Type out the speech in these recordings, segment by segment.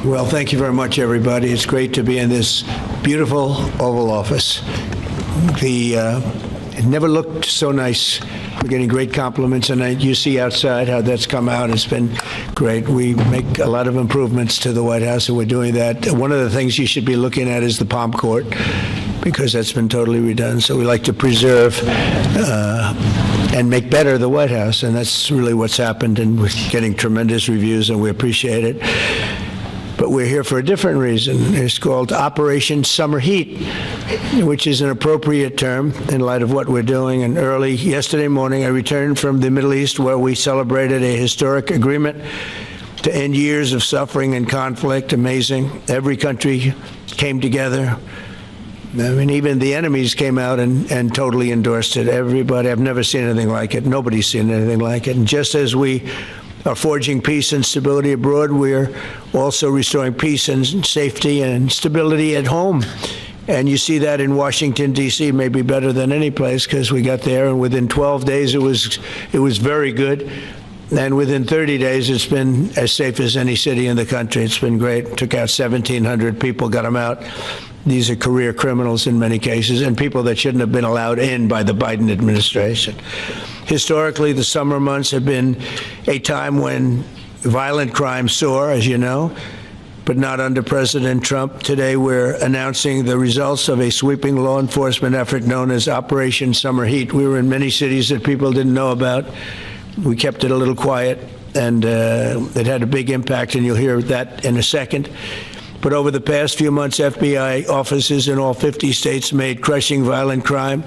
Well, thank you very much, everybody. It's great to be in this beautiful Oval Office. It never looked so nice. We're getting great compliments, and you see outside how that's come out. It's been great. We make a lot of improvements to the White House, and we're doing that. One of the things you should be looking at is the Palm Court, because that's been totally redone. So we like to preserve and make better the White House, and that's really what's happened, and we're getting tremendous reviews, and we appreciate it. But we're here for a different reason. It's called Operation Summer Heat, which is an appropriate term in light of what we're doing. And early yesterday morning, I returned from the Middle East, where we celebrated a historic agreement to end years of suffering and conflict. Amazing. Every country came together. I mean, even the enemies came out and totally endorsed it. Everybody, I've never seen anything like it. Nobody's seen anything like it. And just as we are forging peace and stability abroad, we're also restoring peace and safety and stability at home. And you see that in Washington, D.C., maybe better than any place, because we got there, and within 12 days it was very good. And within 30 days, it's been as safe as any city in the country. It's been great. Took out 1,700 people, got them out. These are career criminals in many cases, and people that shouldn't have been allowed in by the Biden administration. Historically, the summer months have been a time when violent crime soar, as you know, but not under President Trump. Today, we're announcing the results of a sweeping law enforcement effort known as Operation Summer Heat. We were in many cities that people didn't know about. We kept it a little quiet, and it had a big impact, and you'll hear that in a second. But over the past few months, FBI offices in all 50 states made crushing violent crime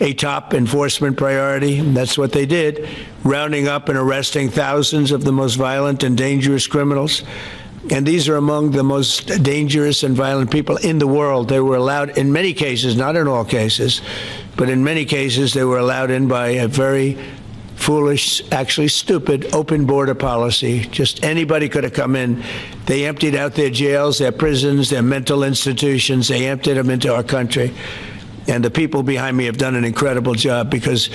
a top enforcement priority. That's what they did, rounding up and arresting thousands of the most violent and dangerous criminals. And these are among the most dangerous and violent people in the world. They were allowed, in many cases, not in all cases, but in many cases, they were allowed in by a very foolish, actually stupid, open border policy. Just anybody could have come in. They emptied out their jails, their prisons, their mental institutions. They emptied them into our country. And the people behind me have done an incredible job, because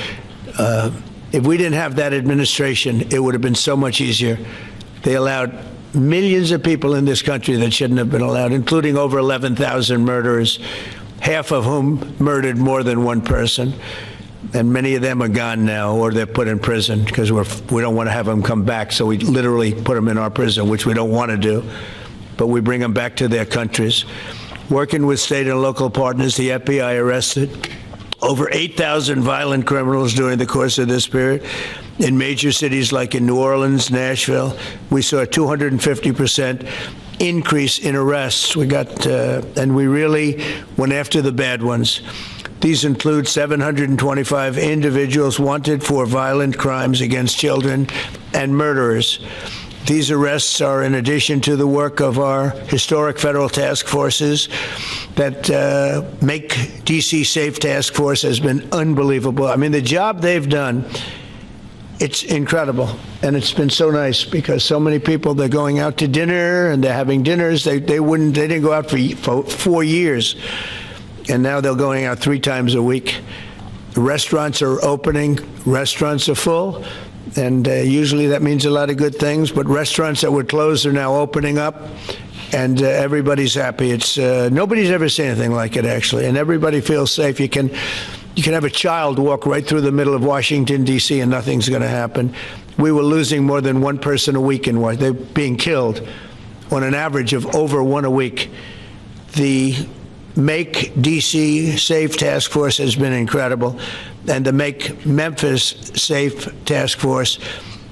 if we didn't have that administration, it would have been so much easier. They allowed millions of people in this country that shouldn't have been allowed, including over 11,000 murderers, half of whom murdered more than one person. And many of them are gone now, or they're put in prison, because we don't want to have them come back. So we literally put them in our prison, which we don't want to do. But we bring them back to their countries. Working with state and local partners, the FBI arrested over 8,000 violent criminals during the course of this period. In major cities like in New Orleans, Nashville, we saw a 250% increase in arrests. And we really went after the bad ones. These include 725 individuals wanted for violent crimes against children and murderers. These arrests are in addition to the work of our historic federal task forces. That Make D.C. Safe Task Force has been unbelievable. I mean, the job they've done, it's incredible. And it's been so nice, because so many people, they're going out to dinner and they're having dinners. They didn't go out for 4 years. And now they're going out 3 times a week. Restaurants are opening. Restaurants are full. And usually that means a lot of good things. But restaurants that were closed are now opening up. And everybody's happy. It's nobody's ever seen anything like it, actually. And everybody feels safe. You can have a child walk right through the middle of Washington, D.C., and nothing's going to happen. We were losing more than one person a week in Washington. They're being killed on an average of over one a week. The Make D.C. Safe Task Force has been incredible, and the Make Memphis Safe Task Force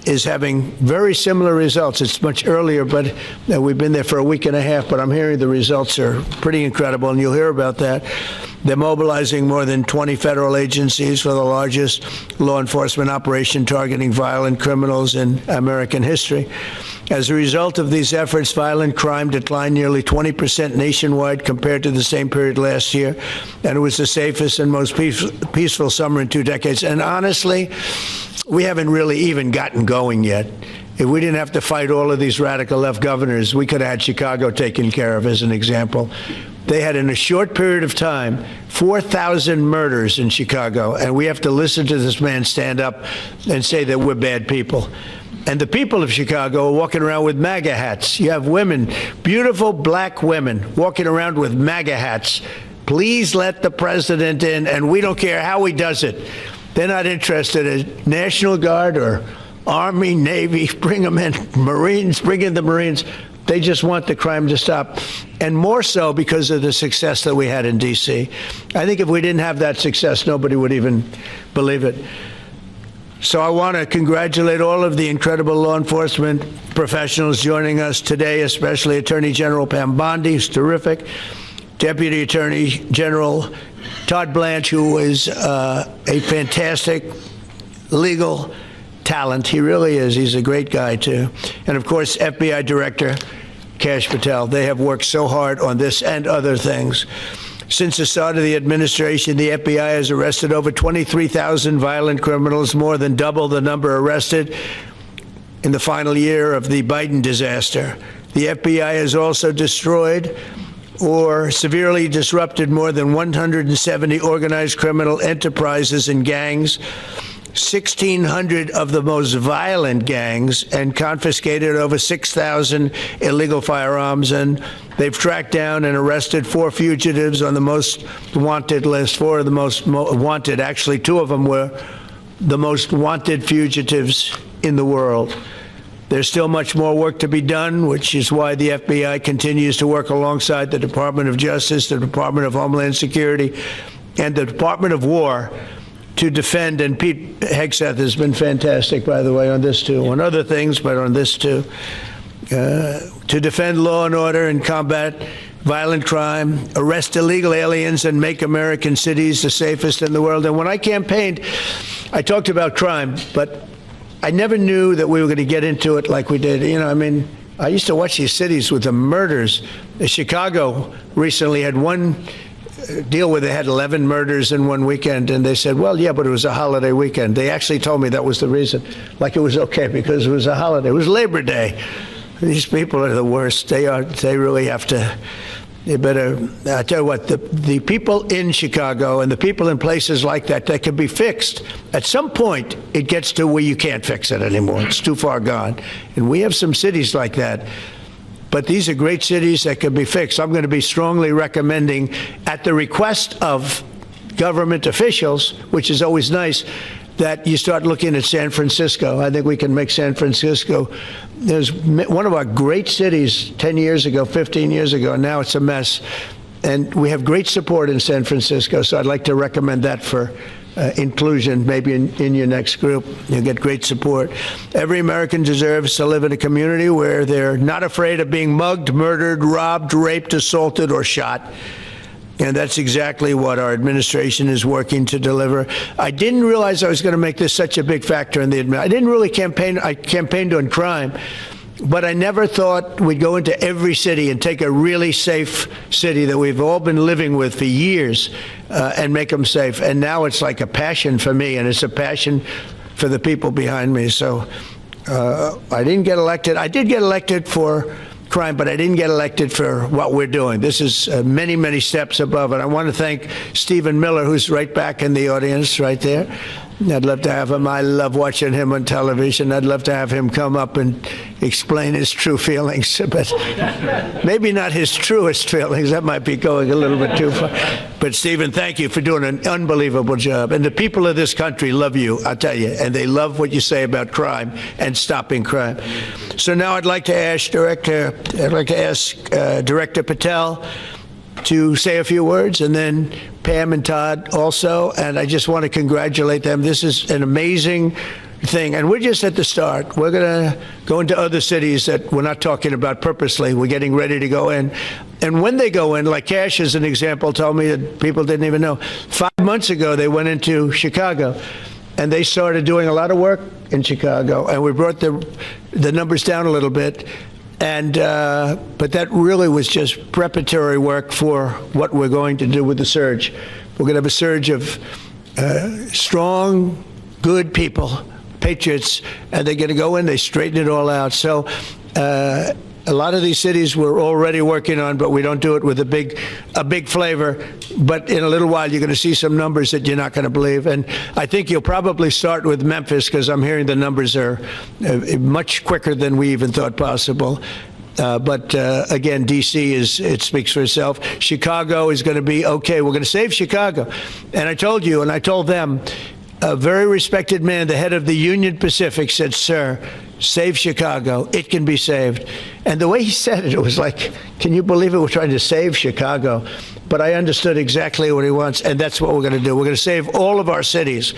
is having very similar results. It's much earlier, but we've been there for a week and a half, but I'm hearing the results are pretty incredible, and you'll hear about that. They're mobilizing more than 20 federal agencies for the largest law enforcement operation targeting violent criminals in American history. As a result of these efforts, violent crime declined nearly 20% nationwide compared to the same period last year, and it was the safest and most peaceful summer in 2 decades. And honestly, we haven't really even gotten going yet. If we didn't have to fight all of these radical left governors, we could have had Chicago taken care of, as an example. They had, in a short period of time, 4,000 murders in Chicago, and we have to listen to this man stand up and say that we're bad people. And the people of Chicago are walking around with MAGA hats. You have women, beautiful black women, walking around with MAGA hats. Please let the president in, and we don't care how he does it. They're not interested in National Guard or Army, Navy, bring them in, Marines, bring in the Marines. They just want the crime to stop, and more so because of the success that we had in D.C. I think if we didn't have that success, nobody would even believe it. So I want to congratulate all of the incredible law enforcement professionals joining us today, especially Attorney General Pam Bondi, who's terrific, Deputy Attorney General Todd Blanche, who is a fantastic legal talent. He really is. He's a great guy, too. And, of course, FBI Director Kash Patel. They have worked so hard on this and other things. Since the start of the administration, the FBI has arrested over 23,000 violent criminals, more than double the number arrested in the final year of the Biden disaster. The FBI has also destroyed or severely disrupted more than 170 organized criminal enterprises and gangs, 1,600 of the most violent gangs, and confiscated over 6,000 illegal firearms. And they've tracked down and arrested 4 fugitives on the most wanted list. 4 of the most wanted. Actually, 2 of them were the most wanted fugitives in the world. There's still much more work to be done, which is why the FBI continues to work alongside the Department of Justice, the Department of Homeland Security, and the Department of War to defend. And Pete Hegseth has been fantastic, by the way, on this too, on other things, but on this too, to defend law and order and combat violent crime, arrest illegal aliens, and make American cities the safest in the world. And when I campaigned, I talked about crime, but I never knew that we were going to get into it like we did. You know, I mean, I used to watch these cities with the murders. Chicago recently had one deal where they had 11 murders in one weekend, and they said, well, yeah, but it was a holiday weekend. They actually told me that was the reason, like it was okay because it was a holiday. It was Labor Day. These people are the worst. They really have to. You better, I tell you what, the people in Chicago and the people in places like that can be fixed. At some point, it gets to where you can't fix it anymore. It's too far gone. And we have some cities like that. But these are great cities that can be fixed. I'm going to be strongly recommending, at the request of government officials, which is always nice, that you start looking at San Francisco. I think we can make San Francisco. There's one of our great cities 10 years ago, 15 years ago, and now it's a mess. And we have great support in San Francisco, so I'd like to recommend that for inclusion, maybe in your next group. You'll get great support. Every American deserves to live in a community where they're not afraid of being mugged, murdered, robbed, raped, assaulted, or shot. And that's exactly what our administration is working to deliver. I didn't realize I was going to make this such a big factor in the administration. I didn't really campaign. I campaigned on crime, but I never thought we'd go into every city and take a really safe city that we've all been living with for years and make them safe. And now it's like a passion for me, and it's a passion for the people behind me. So I didn't get elected. I did get elected for crime, but I didn't get elected for what we're doing. This is many, many steps above. And I want to thank Stephen Miller, who's right back in the audience right there. I'd love to have him. I love watching him on television. I'd love to have him come up and explain his true feelings, but maybe not his truest feelings. That might be going a little bit too far. But Stephen, thank you for doing an unbelievable job. And the people of this country love you, I'll tell you, and they love what you say about crime and stopping crime. So now I'd like to ask Director Patel to say a few words, and then Pam and Todd also. And I just want to congratulate them. This is an amazing thing. And we're just at the start. We're going to go into other cities that we're not talking about purposely. We're getting ready to go in. And when they go in, like Kash as an example told me that people didn't even know. 5 months ago, they went into Chicago, and they started doing a lot of work in Chicago. And we brought the numbers down a little bit. And but that really was just preparatory work for what we're going to do with the surge. We're going to have a surge of strong, good people, patriots, and they're going to go in, they straighten it all out. So A lot of these cities we're already working on, but we don't do it with a big flavor. But in a little while, you're going to see some numbers that you're not going to believe. And I think you'll probably start with Memphis, because I'm hearing the numbers are much quicker than we even thought possible. But again, D.C. it speaks for itself. Chicago is going to be okay. We're going to save Chicago. And I told you, and I told them, a very respected man, the head of the Union Pacific, said, "Sir, save Chicago. It can be saved." And the way he said it, it was like, can you believe it? We're trying to save Chicago. But I understood exactly what he wants, and that's what we're going to do. We're going to save all of our cities,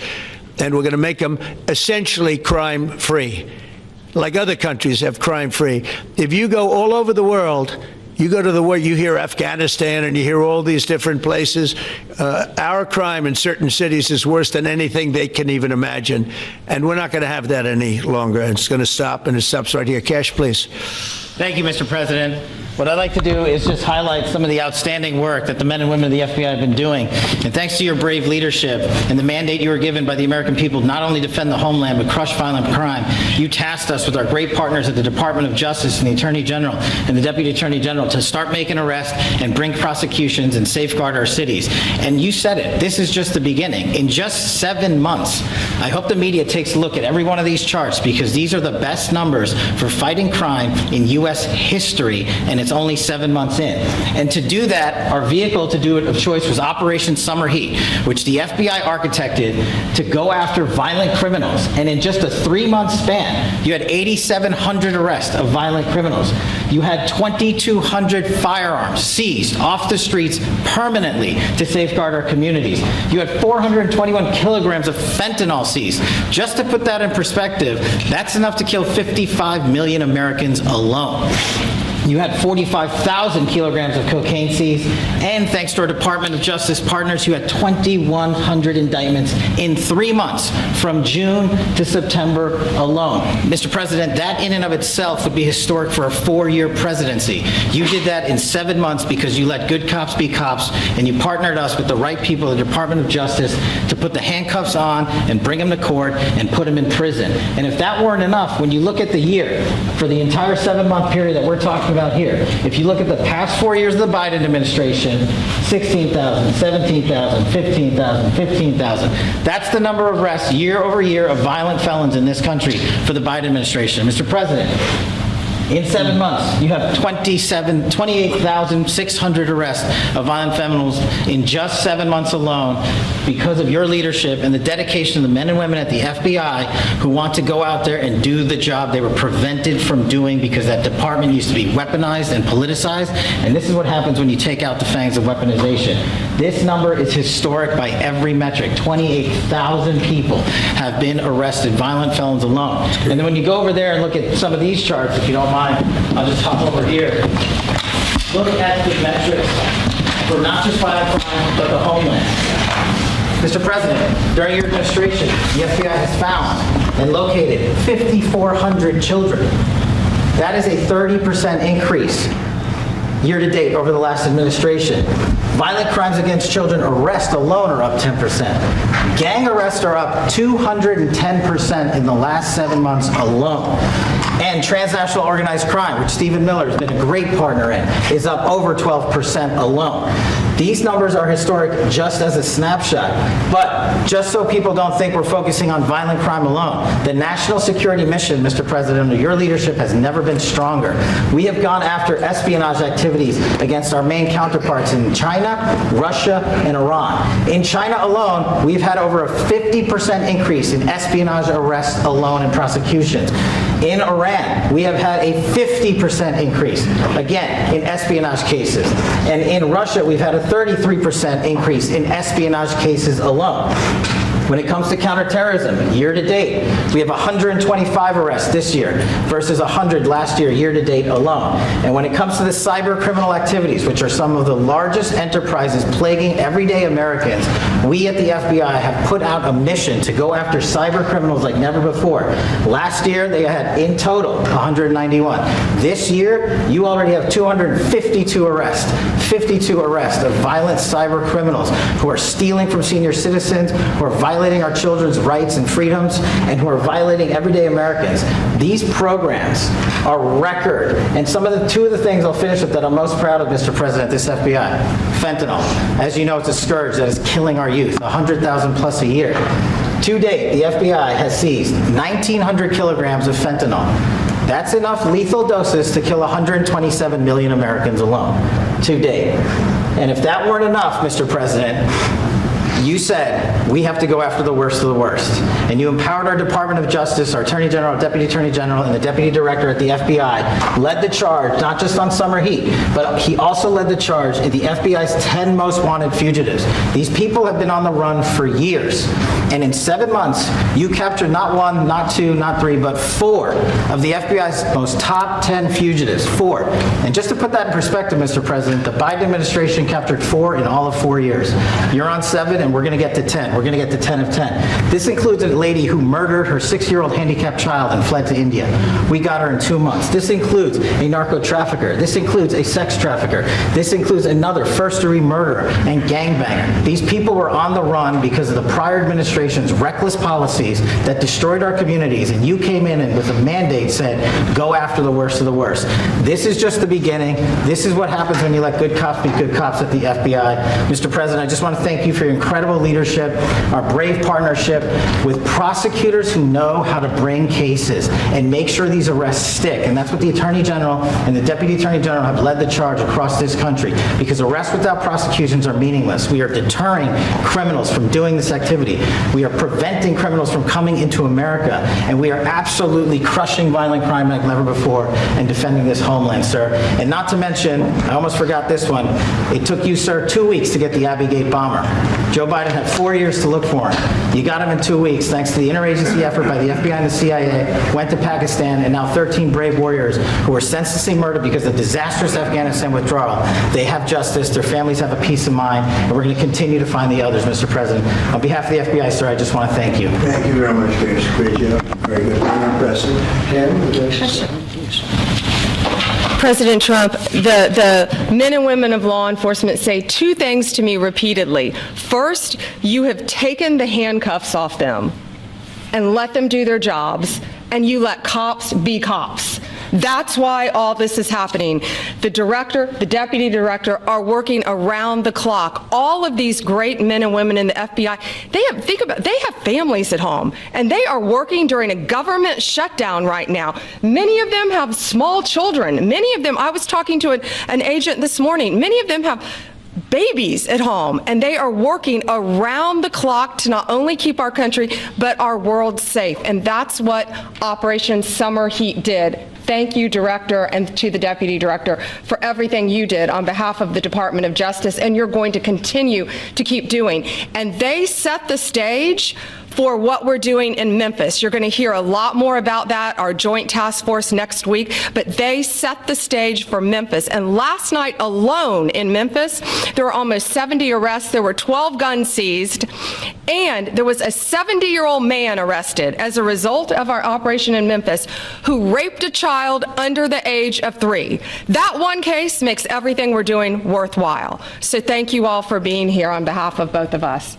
and we're going to make them essentially crime-free, like other countries have crime-free. If you go all over the world, you go to the world, you hear Afghanistan and you hear all these different places. Our crime in certain cities is worse than anything they can even imagine. And we're not going to have that any longer. It's going to stop, and it stops right here. Kash, please. Thank you, Mr. President. What I'd like to do is just highlight some of the outstanding work that the men and women of the FBI have been doing. And thanks to your brave leadership and the mandate you were given by the American people to not only defend the homeland but crush violent crime, you tasked us with our great partners at the Department of Justice and the Attorney General and the Deputy Attorney General to start making arrests and bring prosecutions and safeguard our cities. And you said it, this is just the beginning. In just 7 months, I hope the media takes a look at every one of these charts, because these are the best numbers for fighting crime in U.S. history, and it's only 7 months in. And to do that, our vehicle to do it of choice was Operation Summer Heat, which the FBI architected to go after violent criminals. And in just a 3-month span, you had 8,700 arrests of violent criminals. You had 2,200 firearms seized off the streets permanently to safeguard our communities. You had 421 kilograms of fentanyl seized. Just to put that in perspective, that's enough to kill 55 million Americans alone. You had 45,000 kilograms of cocaine seized, and thanks to our Department of Justice partners, you had 2,100 indictments in 3 months, from June to September alone. Mr. President, that in and of itself would be historic for a 4-year presidency. You did that in 7 months because you let good cops be cops, and you partnered us with the right people at the Department of Justice to put the handcuffs on and bring them to court and put them in prison. And if that weren't enough, when you look at the year, for the entire 7-month period that we're talking about here, if you look at the past 4 years of the Biden administration, 16,000, 17,000, 15,000, 15,000. That's the number of arrests year over year of violent felons in this country for the Biden administration. Mr. President, in 7 months, you have 28,600 arrests of violent criminals in just 7 months alone, because of your leadership and the dedication of the men and women at the FBI who want to go out there and do the job they were prevented from doing, because that department used to be weaponized and politicized. And this is what happens when you take out the fangs of weaponization. This number is historic by every metric. 28,000 people have been arrested, violent felons alone. And then when you go over there and look at some of these charts, if you don't mind, I'll just hop over here. Look at the metrics for not just violent crime, but the homeland. Mr. President, during your administration, the FBI has found and located 5,400 children. That is a 30% increase year to date over the last administration. Violent crimes against children arrests alone are up 10%. Gang arrests are up 210% in the last 7 months alone. And transnational organized crime, which Stephen Miller has been a great partner in, is up over 12% alone. These numbers are historic just as a snapshot. But just so people don't think we're focusing on violent crime alone, the national security mission, Mr. President, under your leadership has never been stronger. We have gone after espionage activities against our main counterparts in China, Russia, and Iran. In China alone, we've had over a 50% increase in espionage arrests alone and prosecutions. In Iran, we have had a 50% increase, again, in espionage cases. And in Russia, we've had a 33% increase in espionage cases alone. When it comes to counterterrorism, year to date, we have 125 arrests this year versus 100 last year to date alone. And when it comes to the cyber criminal activities, which are some of the largest enterprises plaguing everyday Americans, we at the FBI have put out a mission to go after cyber criminals like never before. Last year, they had in total 191. This year, you already have 252 arrests, 52 arrests of violent cyber criminals who are stealing from senior citizens, who are violating violating our children's rights and freedoms and who are violating everyday Americans. These programs are record. And two of the things I'll finish with that I'm most proud of, Mr. President, this FBI. Fentanyl. As you know, it's a scourge that is killing our youth, 100,000 plus a year. To date, the FBI has seized 1,900 kilograms of fentanyl. That's enough lethal doses to kill 127 million Americans alone, to date. And if that weren't enough, Mr. President, you said we have to go after the worst of the worst. And you empowered our Department of Justice, our Attorney General, Deputy Attorney General, and the Deputy Director at the FBI led the charge, not just on summer heat, but he also led the charge in the FBI's 10 most wanted fugitives. These people have been on the run for years. And in 7 months, you captured not one, not two, not three, but 4 of the FBI's most top 10 fugitives. 4. And just to put that in perspective, Mr. President, the Biden administration captured 4 in all of 4 years. You're on 7, and we're going to get to 10. We're going to get to 10 of 10. This includes a lady who murdered her 6-year-old handicapped child and fled to India. We got her in 2 months. This includes a narco trafficker. This includes a sex trafficker. This includes another first-degree murderer and gangbanger. These people were on the run because of the prior administration's reckless policies that destroyed our communities, and you came in and with a mandate said, go after the worst of the worst. This is just the beginning. This is what happens when you let good cops be good cops at the FBI. Mr. President, I just want to thank you for your incredible leadership, our brave partnership with prosecutors who know how to bring cases and make sure these arrests stick. And that's what the Attorney General and the Deputy Attorney General have led the charge across this country, because arrests without prosecutions are meaningless. We are deterring criminals from doing this activity. We are preventing criminals from coming into America, and we are absolutely crushing violent crime like never before and defending this homeland, sir. And not to mention, I almost forgot this one, it took you, sir, 2 weeks to get the Abbey Gate bomber. Joe Biden had 4 years to look for him. You got him in 2 weeks thanks to the interagency effort by the FBI and the CIA, went to Pakistan, and now 13 brave warriors who were senselessly murdered because of the disastrous Afghanistan withdrawal. They have justice, their families have a peace of mind, and we're going to continue to find the others, Mr. President. On behalf of the FBI, sir, I just want to thank you. Thank you very much, Kash. Great job. Very good. Very impressive. Ken, would you like to say something, please? President Trump, the men and women of law enforcement say 2 things to me repeatedly. First, you have taken the handcuffs off them and let them do their jobs, and you let cops be cops. That's why all this is happening. The director, the deputy director are working around the clock. All of these great men and women in the FBI, they have families at home, and they are working during a government shutdown right now. Many of them have small children. Many of them, I was talking to an agent this morning, many of them have babies at home, and they are working around the clock to not only keep our country, but our world safe. And that's what Operation Summer Heat did. Thank you, Director, and to the Deputy Director for everything you did on behalf of the Department of Justice, and you're going to continue to keep doing. And they set the stage for what we're doing in Memphis. You're going to hear a lot more about that, our joint task force next week, but they set the stage for Memphis. And last night alone in Memphis, there were almost 70 arrests, there were 12 guns seized, and there was a 70-year-old man arrested as a result of our operation in Memphis who raped a child under the age of 3. That one case makes everything we're doing worthwhile. So thank you all for being here on behalf of both of us.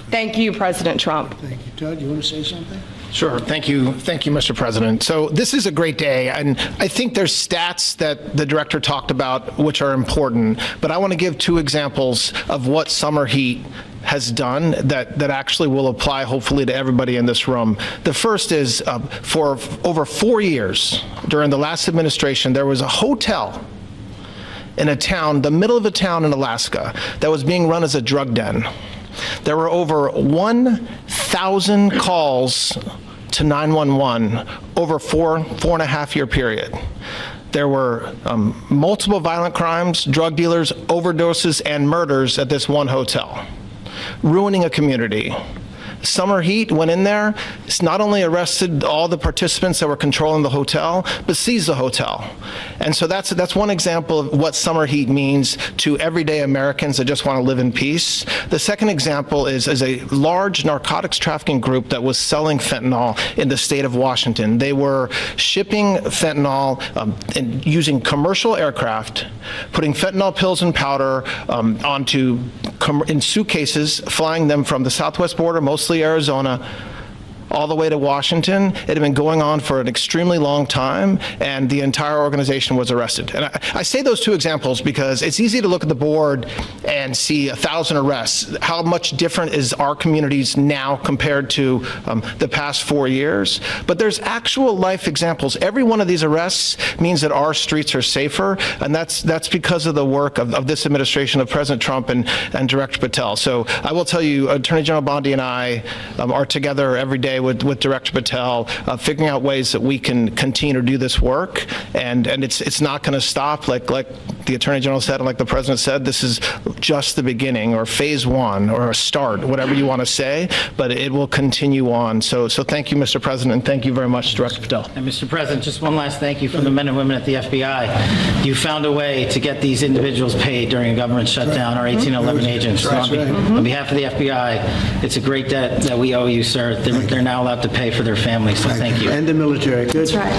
Thank you, President Trump. Thank you. Todd, you want to say something? Sure. Thank you, Mr. President. So this is a great day, and I think there's stats that the director talked about which are important, but I want to give 2 examples of what summer heat has done that actually will apply hopefully to everybody in this room. The first is for over 4 years during the last administration, there was a hotel in a town, the middle of a town in Alaska, that was being run as a drug den. There were over 1,000 calls to 911 over 4.5 year period. There were multiple violent crimes, drug dealers, overdoses, and murders at this one hotel, ruining a community. Summer Heat went in there, it's not only arrested all the participants that were controlling the hotel, but seized the hotel. And so that's one example of what Summer Heat means to everyday Americans that just want to live in peace. The second example is a large narcotics trafficking group that was selling fentanyl in the state of Washington. They were shipping fentanyl and using commercial aircraft, putting fentanyl pills and powder in suitcases, flying them from the southwest border, mostly mostly Arizona, all the way to Washington. It had been going on for an extremely long time, and the entire organization was arrested. And I say those two examples because it's easy to look at the board and see 1,000 arrests. How much different is our communities now compared to the past 4 years? But there's actual life examples. Every one of these arrests means that our streets are safer, and that's because of the work of this administration, of President Trump and Director Patel. So I will tell you, Attorney General Bondi and I are together every day with Director Patel, figuring out ways that we can continue to do this work, and it's not going to stop. Like the Attorney General said, and like the President said, this is just the beginning, or phase one, or a start, whatever you want to say, but it will continue on. So thank you, Mr. President, and thank you very much, Director Patel. And Mr. President, just one last thank you from the men and women at the FBI. You found a way to get these individuals paid during a government shutdown, our 1811 agents. So on behalf of the FBI, it's a great debt that we owe you, sir. They're now allowed to pay for their families, so thank you. And the military. Good. That's right.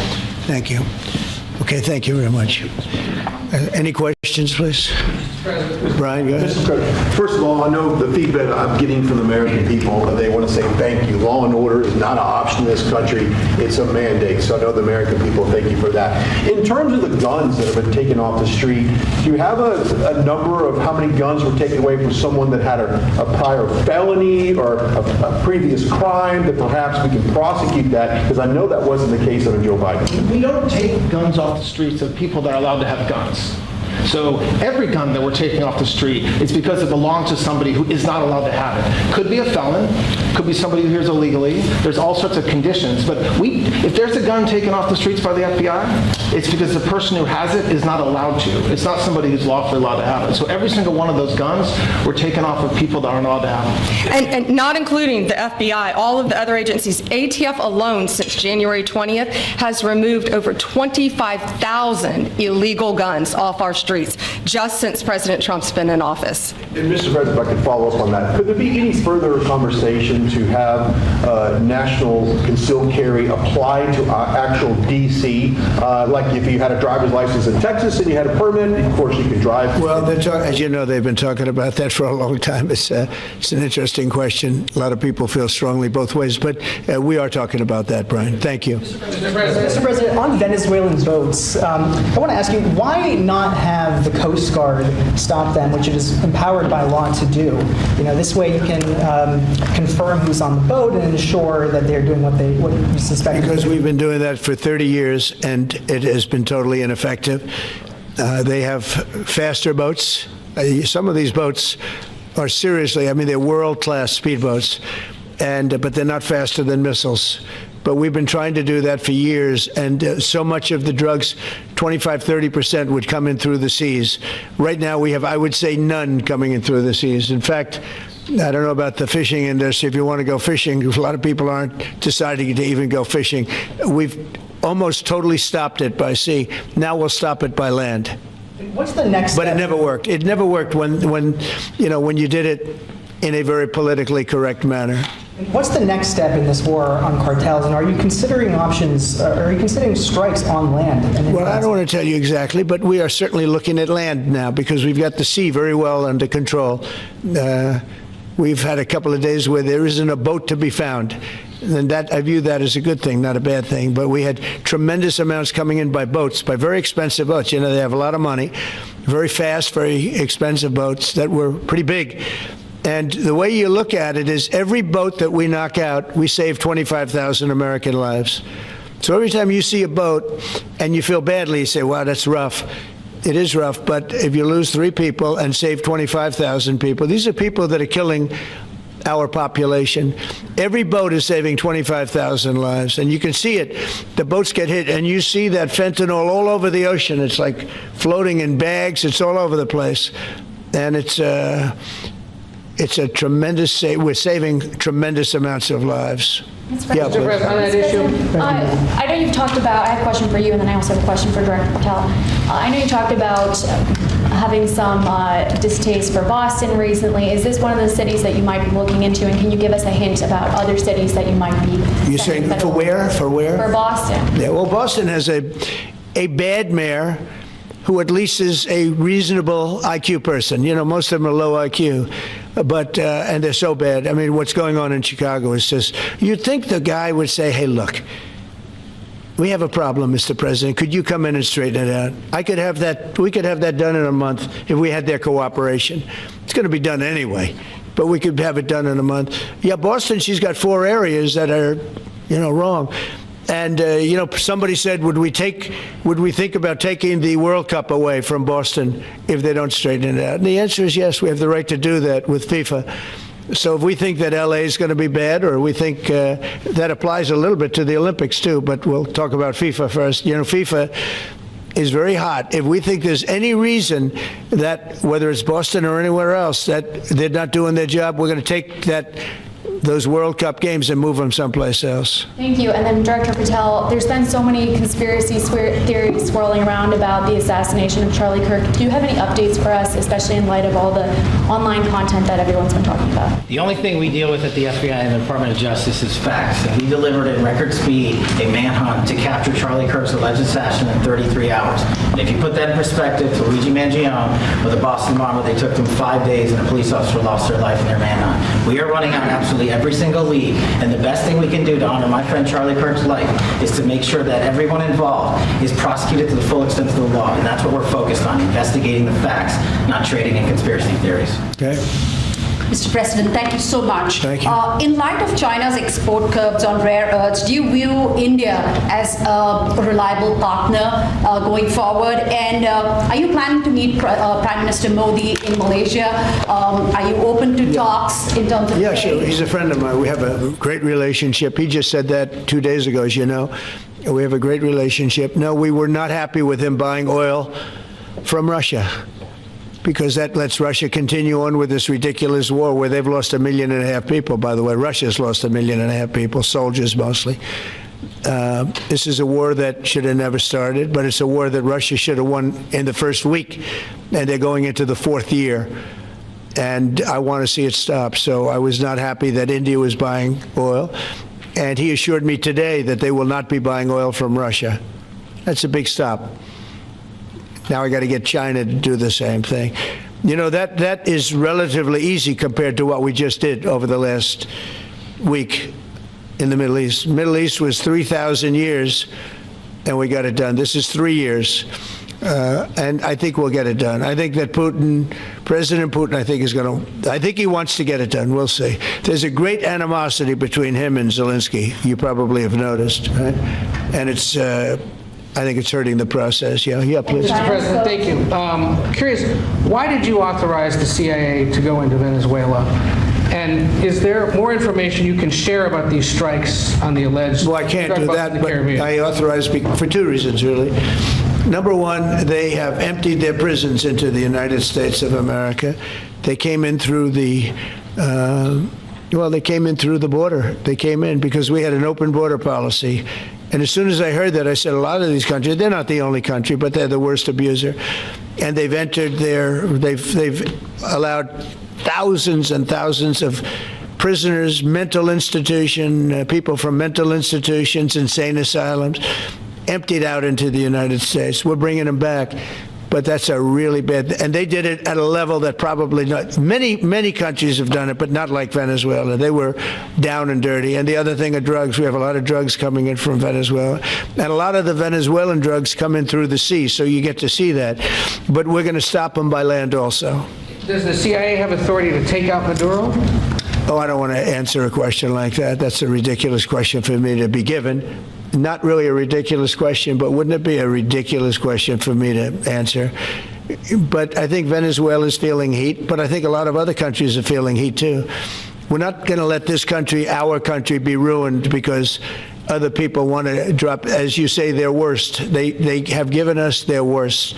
Thank you. Okay, thank you very much. Any questions, please? Brian, go ahead. Mr. President, first of all, I know the feedback I'm getting from the American people, they want to say thank you. Law and order is not an option in this country. It's a mandate. So I know the American people thank you for that. In terms of the guns that have been taken off the street, do you have a number of how many guns were taken away from someone that had a prior felony or a previous crime, that perhaps we can prosecute that? Because I know that wasn't the case under Joe Biden. We don't take guns off the streets of people that are allowed to have guns. So every gun that we're taking off the street, it's because it belongs to somebody who is not allowed to have it. Could be a felon, could be somebody who hears illegally. There's all sorts of conditions. But if there's a gun taken off the streets by the FBI, it's because the person who has it is not allowed to. It's not somebody who's lawfully allowed to have it. So every single one of those guns were taken off of people that aren't allowed to have them. And not including the FBI, all of the other agencies. ATF alone, since January 20th, has removed over 25,000 illegal guns off our streets, just since President Trump's been in office. And Mr. President, if I could follow up on that, could there be any further conversation to have national concealed carry applied to actual D.C.? Like if you had a driver's license in Texas and you had a permit, of course you could drive. Well, as you know, they've been talking about that for a long time. It's an interesting question. A lot of people feel strongly both ways, but we are talking about that, Brian. Thank you. Mr. President, on Venezuelan boats, I want to ask you, why not have the Coast Guard stop them, which it is empowered by law to do? You know, this way you can confirm who's on the boat and ensure that they're doing what you suspect. Because we've been doing that for 30 years, and it has been totally ineffective. They have faster boats. Some of these boats are seriously, I mean, they're world-class speedboats, but they're not faster than missiles. But we've been trying to do that for years, and so much of the drugs, 25–30%, would come in through the seas. Right now we have, I would say, none coming in through the seas. In fact, I don't know about the fishing industry. If you want to go fishing, a lot of people aren't deciding to even go fishing. We've almost totally stopped it by sea. Now we'll stop it by land. What's the next step? But it never worked. It never worked when you did it in a very politically correct manner. What's the next step in this war on cartels, and are you considering options, are you considering strikes on land? Well, I don't want to tell you exactly, but we are certainly looking at land now because we've got the sea very well under control. We've had a couple of days where there isn't a boat to be found. And that, I view that as a good thing, not a bad thing. But we had tremendous amounts coming in by boats, by very expensive boats. You know, they have a lot of money, very fast, very expensive boats that were pretty big. And the way you look at it is every boat that we knock out, we save 25,000 American lives. So every time you see a boat and you feel badly, you say, wow, that's rough. It is rough, but if you lose 3 people and save 25,000 people, these are people that are killing our population. Every boat is saving 25,000 lives, and you can see it. The boats get hit, and you see that fentanyl all over the ocean. It's like floating in bags. It's all over the place, and it's a tremendous. We're saving tremendous amounts of lives. Yeah, Mr. President, on that issue. I know you've talked about, I have a question for you, and then I also have a question for Director Patel. I know you talked about having some distaste for Boston recently. Is this one of the cities that you might be looking into, and can you give us a hint about other cities that you might be? You're saying for where? For where? For Boston. Yeah, well, Boston has a bad mayor who at least is a reasonable IQ person. You know, most of them are low IQ. but and they're so bad. I mean, what's going on in Chicago is just, you'd think the guy would say, hey, look, we have a problem, Mr. President. Could you come in and straighten it out? We could have that done in a month if we had their cooperation. It's going to be done anyway, but we could have it done in a month. Yeah, Boston, she's got 4 areas that are, wrong. And, somebody said, would we think about taking the World Cup away from Boston if they don't straighten it out? And the answer is yes, we have the right to do that with FIFA. So if we think that LA is going to be bad, or we think that applies a little bit to the Olympics too, but we'll talk about FIFA first. FIFA is very hot. If we think there's any reason that, whether it's Boston or anywhere else, that they're not doing their job, we're going to take those World Cup games and move them someplace else. Thank you. And then Director Patel, there's been so many conspiracy theories swirling around about the assassination of Charlie Kirk. Do you have any updates for us, especially in light of all the online content that everyone's been talking about? The only thing we deal with at the FBI and the Department of Justice is facts. And we delivered at record speed a manhunt to capture Charlie Kirk's alleged assassin in 33 hours. And if you put that in perspective, to Luigi Mangione or the Boston bomber, they took them 5 days and a police officer lost their life in their manhunt. We are running on absolutely every single lead, and the best thing we can do to honor my friend Charlie Kirk's life is to make sure that everyone involved is prosecuted to the full extent of the law, and that's what we're focused on, investigating the facts, not trading in conspiracy theories. Okay. Mr. President, thank you so much. Thank you. In light of China's export curbs on rare earths, do you view India as a reliable partner going forward? And are you planning to meet Prime Minister Modi in Malaysia? Are you open to talks in terms of... Yeah, sure. He's a friend of mine. We have a great relationship. He just said that 2 days ago, as you know. We have a great relationship. No, we were not happy with him buying oil from Russia, because that lets Russia continue on with this ridiculous war where they've lost 1.5 million people, by the way. Russia's lost 1.5 million people, soldiers mostly. This is a war that should have never started, but it's a war that Russia should have won in the first week, and they're going into the 4th year. And I want to see it stop. So I was not happy that India was buying oil. And he assured me today that they will not be buying oil from Russia. That's a big stop. Now I got to get China to do the same thing. That is relatively easy compared to what we just did over the last week in the Middle East. Middle East was 3,000 years, and we got it done. This is 3 years. And I think we'll get it done. I think that President Putin, I think he wants to get it done. We'll see. There's a great animosity between him and Zelensky. You probably have noticed, right? And I think it's hurting the process. Yeah, please. Mr. President, thank you. Curious, why did you authorize the CIA to go into Venezuela? And is there more information you can share about these strikes on the alleged... Well, I can't do that, but I authorized for 2 reasons, really. Number one, they have emptied their prisons into the United States of America. They came in through the... they came in through the border. They came in because we had an open border policy. And as soon as I heard that, I said, a lot of these countries, they're not the only country, but they're the worst abuser. And they've entered they've allowed thousands and thousands of prisoners, mental institution, people from mental institutions, insane asylums, emptied out into the United States. We're bringing them back. But that's a really bad, and they did it at a level that probably not, many countries have done it, but not like Venezuela. They were down and dirty. And the other thing are drugs. We have a lot of drugs coming in from Venezuela. And a lot of the Venezuelan drugs come in through the sea, so you get to see that. But we're going to stop them by land also. Does the CIA have authority to take out Maduro? Oh, I don't want to answer a question like that. That's a ridiculous question for me to be given. Not really a ridiculous question, but wouldn't it be a ridiculous question for me to answer? But I think Venezuela is feeling heat, but I think a lot of other countries are feeling heat too. We're not going to let this country, our country, be ruined because other people want to drop, as you say, their worst. They have given us their worst.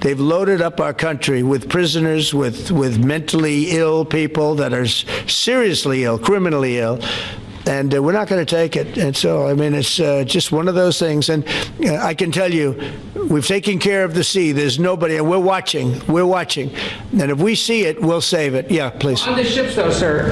They've loaded up our country with prisoners, with mentally ill people that are seriously ill, criminally ill. And we're not going to take it. And so, I mean, it's just one of those things. And I can tell you, we've taken care of the sea. There's nobody, and we're watching. We're watching. And if we see it, we'll save it. Yeah, please. On the ships, though, sir,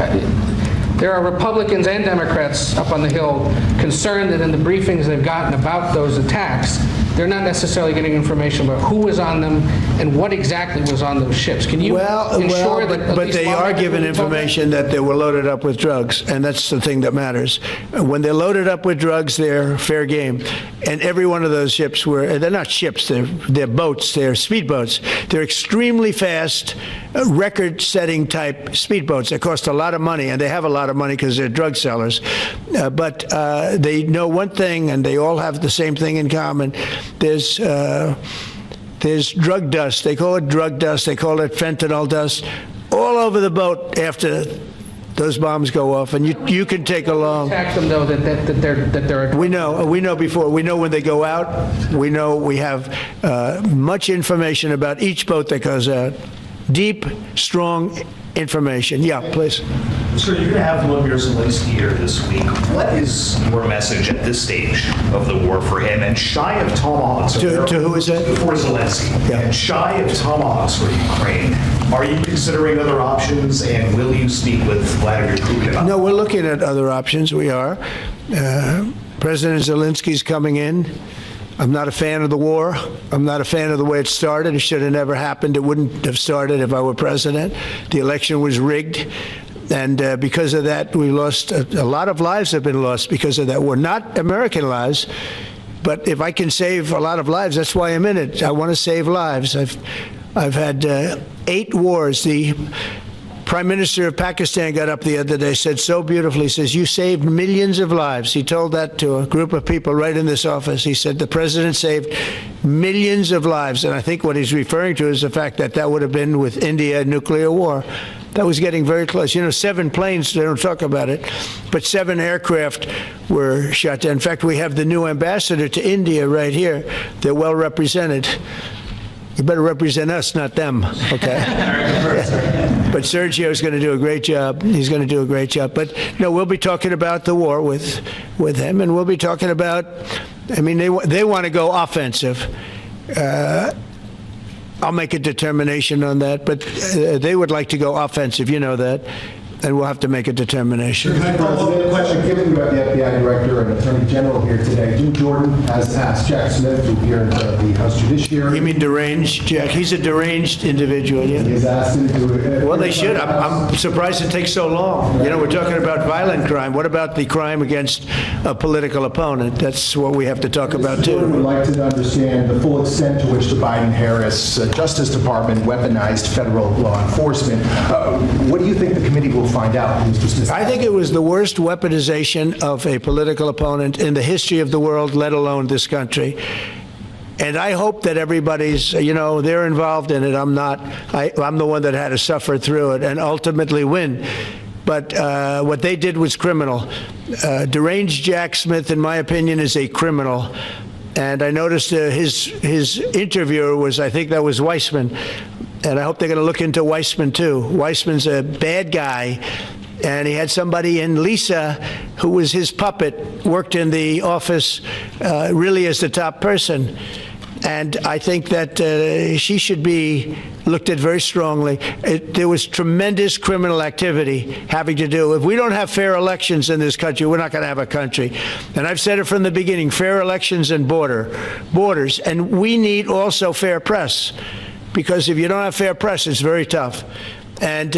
there are Republicans and Democrats up on the Hill concerned that in the briefings they've gotten about those attacks, they're not necessarily getting information about who was on them and what exactly was on those ships. Can you ensure that at but least they are lawmakers given will be told that? information that they were loaded up with drugs, and that's the thing that matters. When they're loaded up with drugs, they're fair game. And every one of those ships they're not ships, they're boats, they're speedboats. They're extremely fast, record-setting type speedboats. They cost a lot of money, and they have a lot of money because they're drug sellers. But they know one thing, and they all have the same thing in common. There's drug dust. They call it drug dust. They call it fentanyl dust all over the boat after those bombs go off, and you can take along. Attack them though that they're. We know before. We know when they go out. We know we have much information about each boat that goes out. Deep, strong information. Yeah, please. So you're going to have Volodymyr Zelensky here this week. What is your message at this stage of the war for him? And shy of tomahawks... To who is that? For Zelensky. Yeah. And shy of tomahawks for Ukraine, are you considering other options, and will you speak with Vladimir Putin? No, we're looking at other options. We are. President Zelensky's coming in. I'm not a fan of the war. I'm not a fan of the way it started. It should have never happened. It wouldn't have started if I were president. The election was rigged. And because of that, we lost a lot of lives have been lost because of that war. Not American lives, but if I can save a lot of lives, that's why I'm in it. I want to save lives. I've had 8 wars. The Prime Minister of Pakistan got up the other day, said so beautifully, says, you saved millions of lives. He told that to a group of people right in this office. He said the president saved millions of lives. And I think what he's referring to is the fact that that would have been with India nuclear war. That was getting very close. 7 planes, they don't talk about it, but 7 aircraft were shot down. In fact, we have the new ambassador to India right here. They're well represented. You better represent us, not them, okay? But Sergio's going to do a great job. He's going to do a great job. But no, we'll be talking about the war with him, and we'll be talking about, they want to go offensive. I'll make a determination on that, but they would like to go offensive, you know that, and we'll have to make a determination. President, given you have the FBI Director and Attorney General here today, Jim Jordan has asked Jack Smith to appear in front of the House Judiciary. You mean deranged, Jack? He's a deranged individual, yeah? He's asked him to... Well, they should. I'm surprised it takes so long. We're talking about violent crime. What about the crime against a political opponent? That's what we have to talk about, too. Jordan would like to understand the full extent to which the Biden-Harris Justice Department weaponized federal law enforcement. What do you think the committee will find out, Mr. Smith? I think it was the worst weaponization of a political opponent in the history of the world, let alone this country. And I hope that everybody's, they're involved in it. I'm not. I'm the one that had to suffer through it and ultimately win. But what they did was criminal. Deranged Jack Smith, in my opinion, is a criminal. And I noticed his interviewer was, I think that was Weissman. And I hope they're going to look into Weissman, too. Weissman's a bad guy. And he had somebody in Lisa, who was his puppet, worked in the office really as the top person. And I think that she should be looked at very strongly. There was tremendous criminal activity having to do. If we don't have fair elections in this country, we're not going to have a country. And I've said it from the beginning, fair elections and borders. And we need also fair press. Because if you don't have fair press, it's very tough. And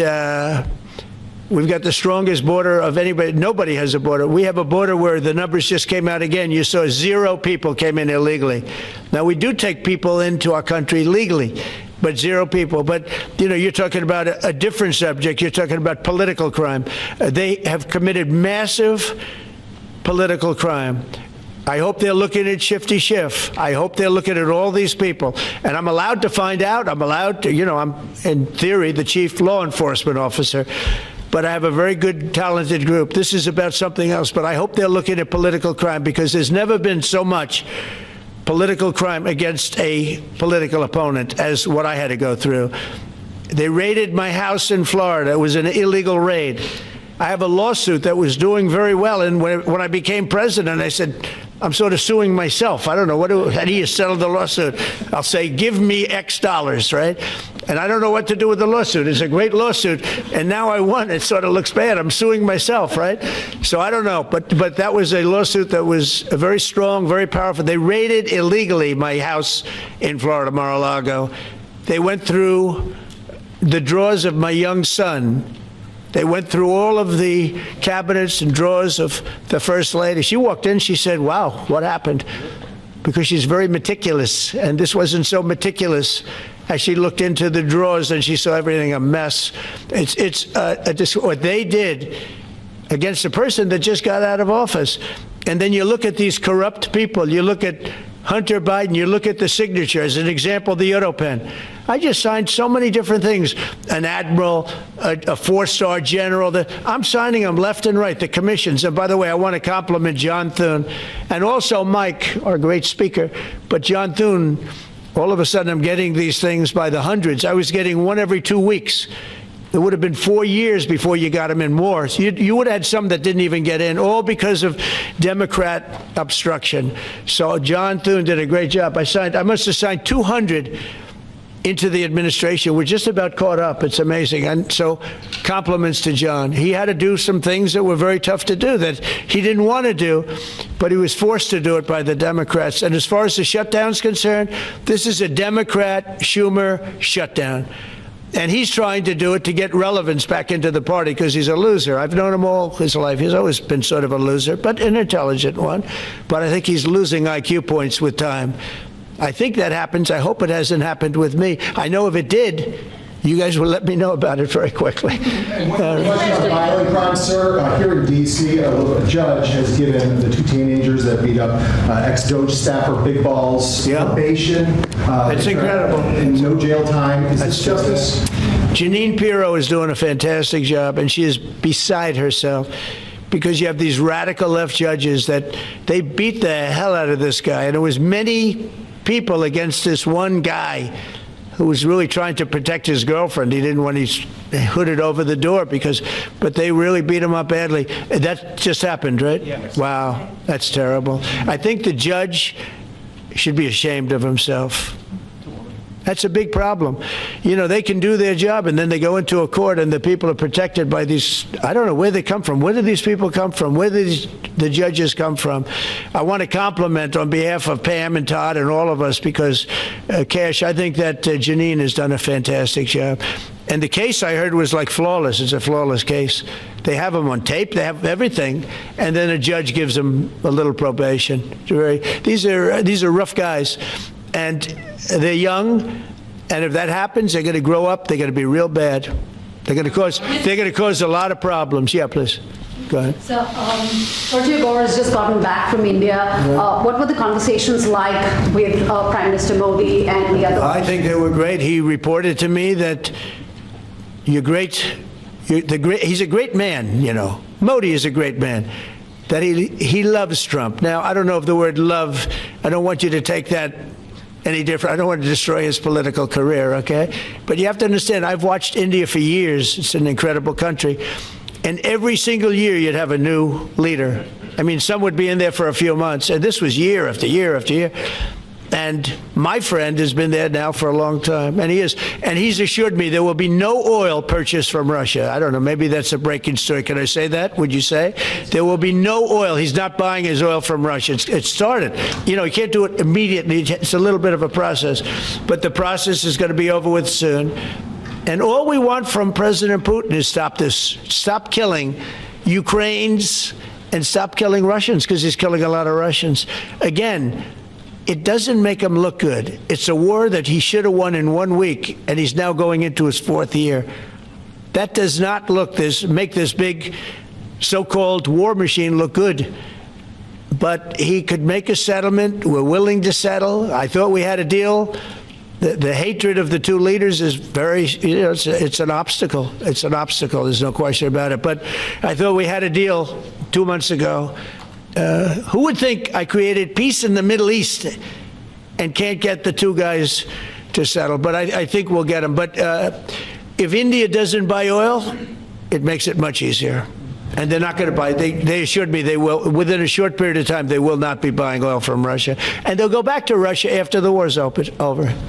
we've got the strongest border of anybody. Nobody has a border. We have a border where the numbers just came out again. You saw 0 people came in illegally. Now, we do take people into our country legally, but 0 people. But, you're talking about a different subject. You're talking about political crime. They have committed massive political crime. I hope they're looking at Shifty Schiff. I hope they're looking at all these people. And I'm allowed to find out. I'm allowed to, I'm, in theory, the chief law enforcement officer. But I have a very good, talented group. This is about something else. But I hope they're looking at political crime, because there's never been so much political crime against a political opponent as what I had to go through. They raided my house in Florida. It was an illegal raid. I have a lawsuit that was doing very well, and when I became president, I said, I'm sort of suing myself. I don't know, how do you settle the lawsuit? I'll say, give me X dollars, right? And I don't know what to do with the lawsuit. It's a great lawsuit, and now I won. It sort of looks bad. I'm suing myself, right? So I don't know. But that was a lawsuit that was very strong, very powerful. They raided illegally my house in Florida, Mar-a-Lago. They went through the drawers of my young son. They went through all of the cabinets and drawers of the First Lady. She walked in, she said, wow, what happened? Because she's very meticulous, and this wasn't so meticulous. As she looked into the drawers and she saw everything a mess. What they did against a person that just got out of office. And then you look at these corrupt people. You look at Hunter Biden. You look at the signature. As an example, the Europen. I just signed so many different things. An admiral, a four-star general. I'm signing them left and right, the commissions. And by the way, I want to compliment John Thune and also Mike, our great speaker. But John Thune, all of a sudden, I'm getting these things by the hundreds. I was getting one every 2 weeks. It would have been 4 years before you got them in more. So you would have had some that didn't even get in, all because of Democrat obstruction. So John Thune did a great job. I must have signed 200 into the administration. We're just about caught up. It's amazing. And so compliments to John. He had to do some things that were very tough to do that he didn't want to do, but he was forced to do it by the Democrats. And as far as the shutdown's concerned, this is a Democrat Schumer shutdown. And he's trying to do it to get relevance back into the party because he's a loser. I've known him all his life. He's always been sort of a loser, but an intelligent one. But I think he's losing IQ points with time. I think that happens. I hope it hasn't happened with me. I know if it did, you guys will let me know about it very quickly. One question on violent crime, sir. Here in D.C., a judge has given the two teenagers that beat up ex-Doge staffer Big Balls probation. It's incredible. And no jail time. Is this justice? Jeanine Pirro is doing a fantastic job, and she is beside herself. Because you have these radical left judges that they beat the hell out of this guy. And it was many people against this one guy who was really trying to protect his girlfriend. He didn't want to hood it over the door but they really beat him up badly. That just happened, right? Yeah. Wow, that's terrible. I think the judge should be ashamed of himself. That's a big problem. You know, they can do their job, and then they go into a court, and the people are protected by these, I don't know where they come from. Where do these people come from? Where do the judges come from? I want to compliment on behalf of Pam and Todd and all of us, because, Kash, I think that Jeanine has done a fantastic job. And the case I heard was like flawless. It's a flawless case. They have them on tape. They have everything. And then a judge gives them a little probation. These are rough guys. And they're young, and if that happens, they're going to grow up. They're going to be real bad. They're going to cause a lot of problems. Yeah, please. Go ahead. So, Sergio Gore has just gotten back from India. What were the conversations like with Prime Minister Modi and the other? I think they were great. He reported to me that he's a great man, you know. Modi is a great man. That he loves Trump. Now, I don't know if the word love, I don't want you to take that any different. I don't want to destroy his political career, okay? But you have to understand, I've watched India for years. It's an incredible country. And every single year you'd have a new leader. I mean, some would be in there for a few months, and this was year after year after year. And my friend has been there now for a long time, and he's assured me there will be no oil purchased from Russia. I don't know, maybe that's a breaking story. Can I say that? Would you say? There will be no oil. He's not buying his oil from Russia. It started. You know, you can't do it immediately. It's a little bit of a process, but the process is going to be over with soon. And all we want from President Putin is stop this. Stop killing Ukrainians and stop killing Russians, because he's killing a lot of Russians. Again, it doesn't make him look good. It's a war that he should have won in 1 week, and he's now going into his 4th year. That does not make this big so-called war machine look good. But he could make a settlement. We're willing to settle. I thought we had a deal. The hatred of the two leaders is very, you know, it's an obstacle. It's an obstacle. There's no question about it. But I thought we had a deal 2 months ago. Who would think I created peace in the Middle East and can't get the two guys to settle? But I think we'll get them. But if India doesn't buy oil, it makes it much easier. And they're not going to buy. They assured me they will, within a short period of time, they will not be buying oil from Russia. And they'll go back to Russia after the war's over.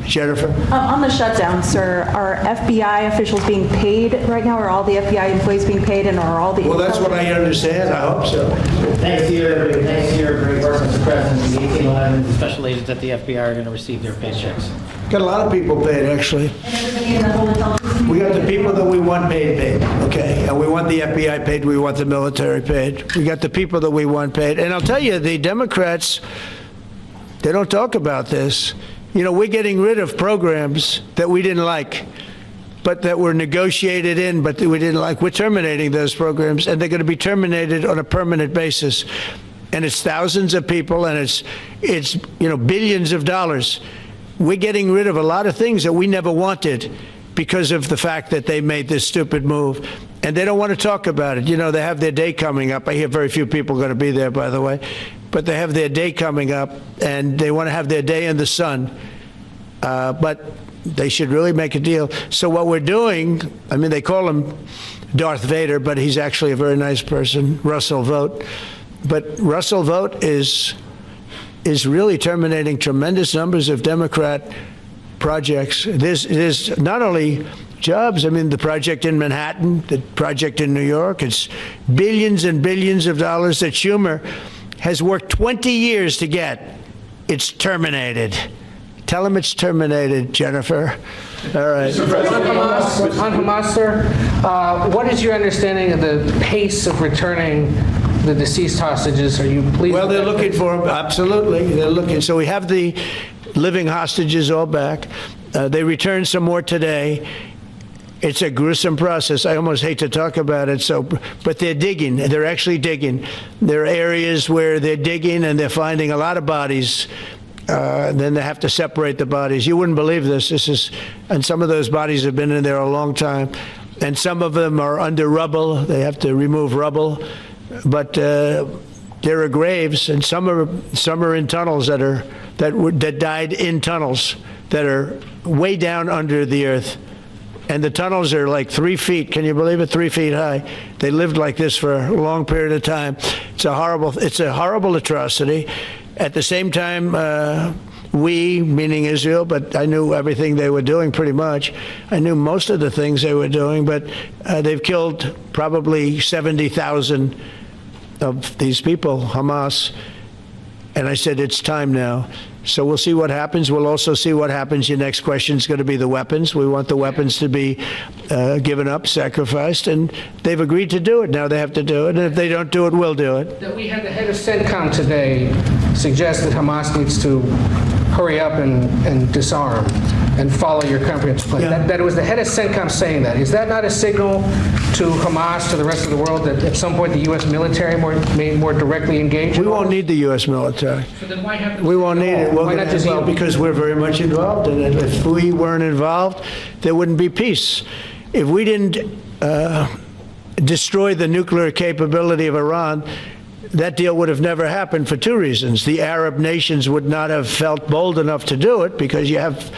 Jennifer? On the shutdown, sir, are FBI officials being paid right now? Are all the FBI employees being paid, and are all the... Well, that's what I understand. I hope so. Thanks to your great work, Mr. President, the 1811 the special agents at the FBI are going to receive their paychecks. Got a lot of people paid, actually. We got the people that we want paid, okay? And we want the FBI paid, we want the military paid. We got the people that we want paid. And I'll tell you, the Democrats, they don't talk about this. You know, we're getting rid of programs that we didn't like, but that were negotiated in, but that we didn't like. We're terminating those programs, and they're going to be terminated on a permanent basis. And it's thousands of people, and it's you know, billions of dollars. We're getting rid of a lot of things that we never wanted because of the fact that they made this stupid move. And they don't want to talk about it. You know, they have their day coming up. I hear very few people are going to be there, by the way. But they have their day coming up, and they want to have their day in the sun. But they should really make a deal. So what we're doing, I mean, they call him Darth Vader, but he's actually a very nice person, Russell Vogt. But Russell Vogt is really terminating tremendous numbers of Democrat projects. There's not only jobs, I mean, the project in Manhattan, the project in New York, it's billions and billions of dollars that Schumer has worked 20 years to get. It's terminated. Tell him it's terminated, Jennifer. All right. On Hamas, sir, what is your understanding of the pace of returning the deceased hostages? Are you pleased? Well, they're looking for them, absolutely. They're looking. So we have the living hostages all back. They returned some more today. It's a gruesome process. I almost hate to talk about it. But they're digging. They're actually digging. There are areas where they're digging and they're finding a lot of bodies. Then they have to separate the bodies. You wouldn't believe this. And some of those bodies have been in there a long time. And some of them are under rubble. They have to remove rubble. But there are graves, and some are in tunnels that died in tunnels that are way down under the earth. And the tunnels are like 3 feet. Can you believe it? 3 feet high. They lived like this for a long period of time. It's a horrible atrocity. At the same time, we, meaning Israel, but I knew everything they were doing pretty much. I knew most of the things they were doing, but they've killed probably 70,000 of these people, Hamas. And I said, it's time now. So we'll see what happens. We'll also see what happens. Your next question is going to be the weapons. We want the weapons to be given up, sacrificed, and they've agreed to do it. Now they have to do it, and if they don't do it, we'll do it. That we had the head of CENTCOM today suggest that Hamas needs to hurry up and disarm and follow your comprehensive plan. Yeah. That it was the head of CENTCOM saying that. Is that not a signal to Hamas, to the rest of the world, that at some point the U.S. military may more directly engage? We won't need the U.S. military. So then why have We won't need it. Why not just Well, because we're very much involved in it. If we weren't involved, there wouldn't be peace. If we didn't destroy the nuclear capability of Iran, that deal would have never happened for two reasons. The Arab nations would not have felt bold enough to do it because you have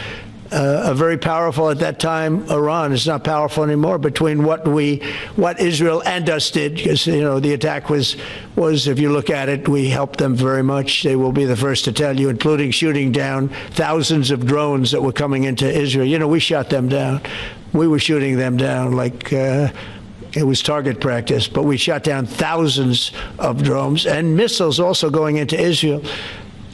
a very powerful, at that time, Iran. It's not powerful anymore between what Israel and us did, because, you know, the attack was, if you look at it, we helped them very much. They will be the first to tell you, including shooting down thousands of drones that were coming into Israel. You know, we shot them down. We were shooting them down like it was target practice, but we shot down thousands of drones and missiles also going into Israel.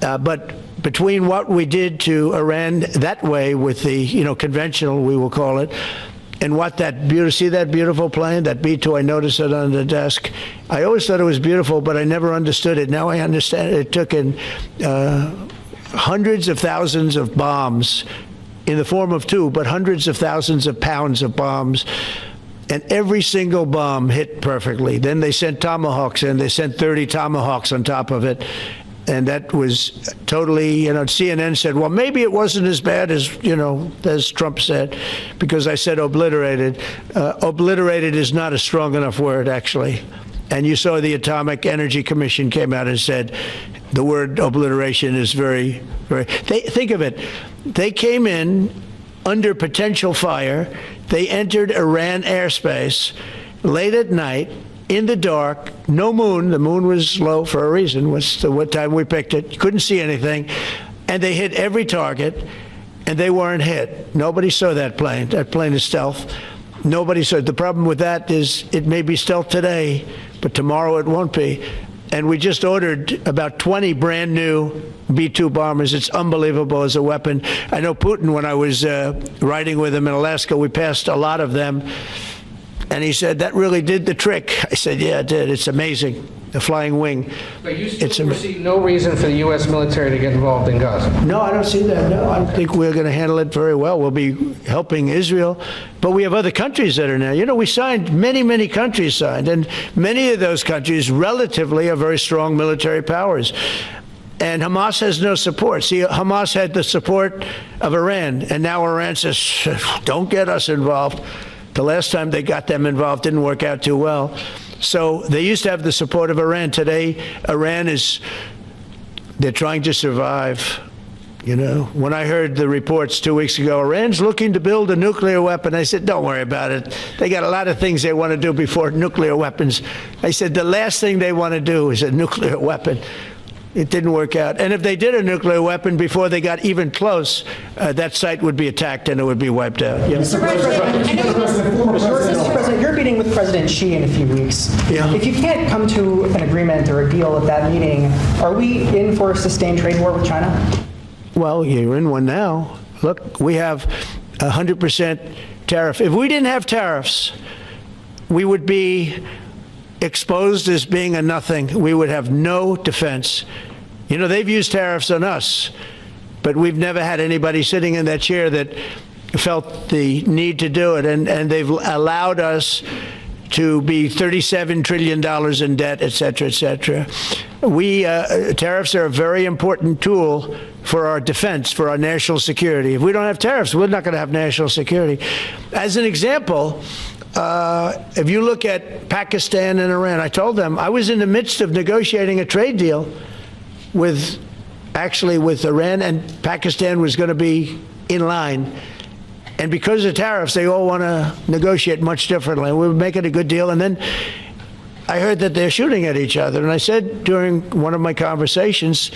But between what we did to Iran that way with the, you know, conventional, we will call it, and what see that beautiful plane, that B-2, I noticed it on the desk. I always thought it was beautiful, but I never understood it. Now I understand it. It took in hundreds of thousands of bombs in the form of two, but hundreds of thousands of pounds of bombs. And every single bomb hit perfectly. Then they sent Tomahawks in. They sent 30 Tomahawks on top of it. And that was totally, you know, CNN said, well, maybe it wasn't as bad as, you know, as Trump said, because I said obliterated. Obliterated is not a strong enough word, actually. And you saw the Atomic Energy Commission came out and said the word obliteration is very, very, think of it. They came in under potential fire. They entered Iran airspace late at night in the dark, no moon. The moon was low for a reason. What time we picked it. You couldn't see anything. And they hit every target, and they weren't hit. Nobody saw that plane. That plane is stealth. Nobody saw it. The problem with that is it may be stealth today, but tomorrow it won't be. And we just ordered about 20 brand new B-2 bombers. It's unbelievable as a weapon. I know Putin, when I was riding with him in Alaska, we passed a lot of them. And he said, that really did the trick. I said, yeah, it did. It's amazing. The flying wing. But you still foresee no reason for the U.S. military to get involved in Gaza? No, I don't see that. No, I think we're going to handle it very well. We'll be helping Israel. But we have other countries that are now. You know, we signed, many countries signed. And many of those countries relatively are very strong military powers. And Hamas has no support. See, Hamas had the support of Iran. And now Iran says, don't get us involved. The last time they got them involved didn't work out too well. So they used to have the support of Iran. Today, Iran they're trying to survive. You know, when I heard the reports 2 weeks ago, Iran's looking to build a nuclear weapon, I said, don't worry about it. They got a lot of things they want to do before nuclear weapons. I said, the last thing they want to do is a nuclear weapon. It didn't work out. And if they did a nuclear weapon before they got even close, that site would be attacked and it would be wiped out. Yeah. Mr. President, you're meeting with President Xi in a few weeks. Yeah. If you can't come to an agreement or a deal at that meeting, are we in for a sustained trade war with China? Well, you're in one now. Look, we have 100% tariff. If we didn't have tariffs, we would be exposed as being a nothing. We would have no defense. You know, they've used tariffs on us, but we've never had anybody sitting in that chair that felt the need to do it. And they've allowed us to be $37 trillion in debt, et cetera, et cetera. Tariffs are a very important tool for our defense, for our national security. If we don't have tariffs, we're not going to have national security. As an example, if you look at Pakistan and Iran, I told them I was in the midst of negotiating a trade deal with Iran, and Pakistan was going to be in line. And because of tariffs, they all want to negotiate much differently. We were making a good deal, and then I heard that they're shooting at each other. And I said during one of my conversations,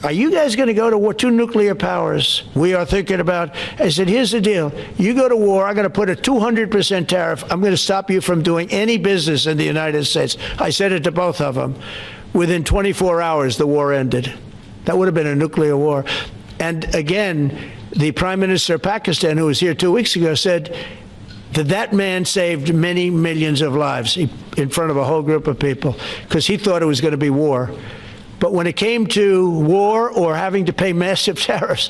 are you guys going to go to war? 2 nuclear powers we are thinking about. I said, here's the deal. You go to war, I'm going to put a 200% tariff. I'm going to stop you from doing any business in the United States. I said it to both of them. Within 24 hours, the war ended. That would have been a nuclear war. And again, the Prime Minister of Pakistan, who was here 2 weeks ago, said that man saved many millions of lives in front of a whole group of people because he thought it was going to be war. But when it came to war or having to pay massive tariffs,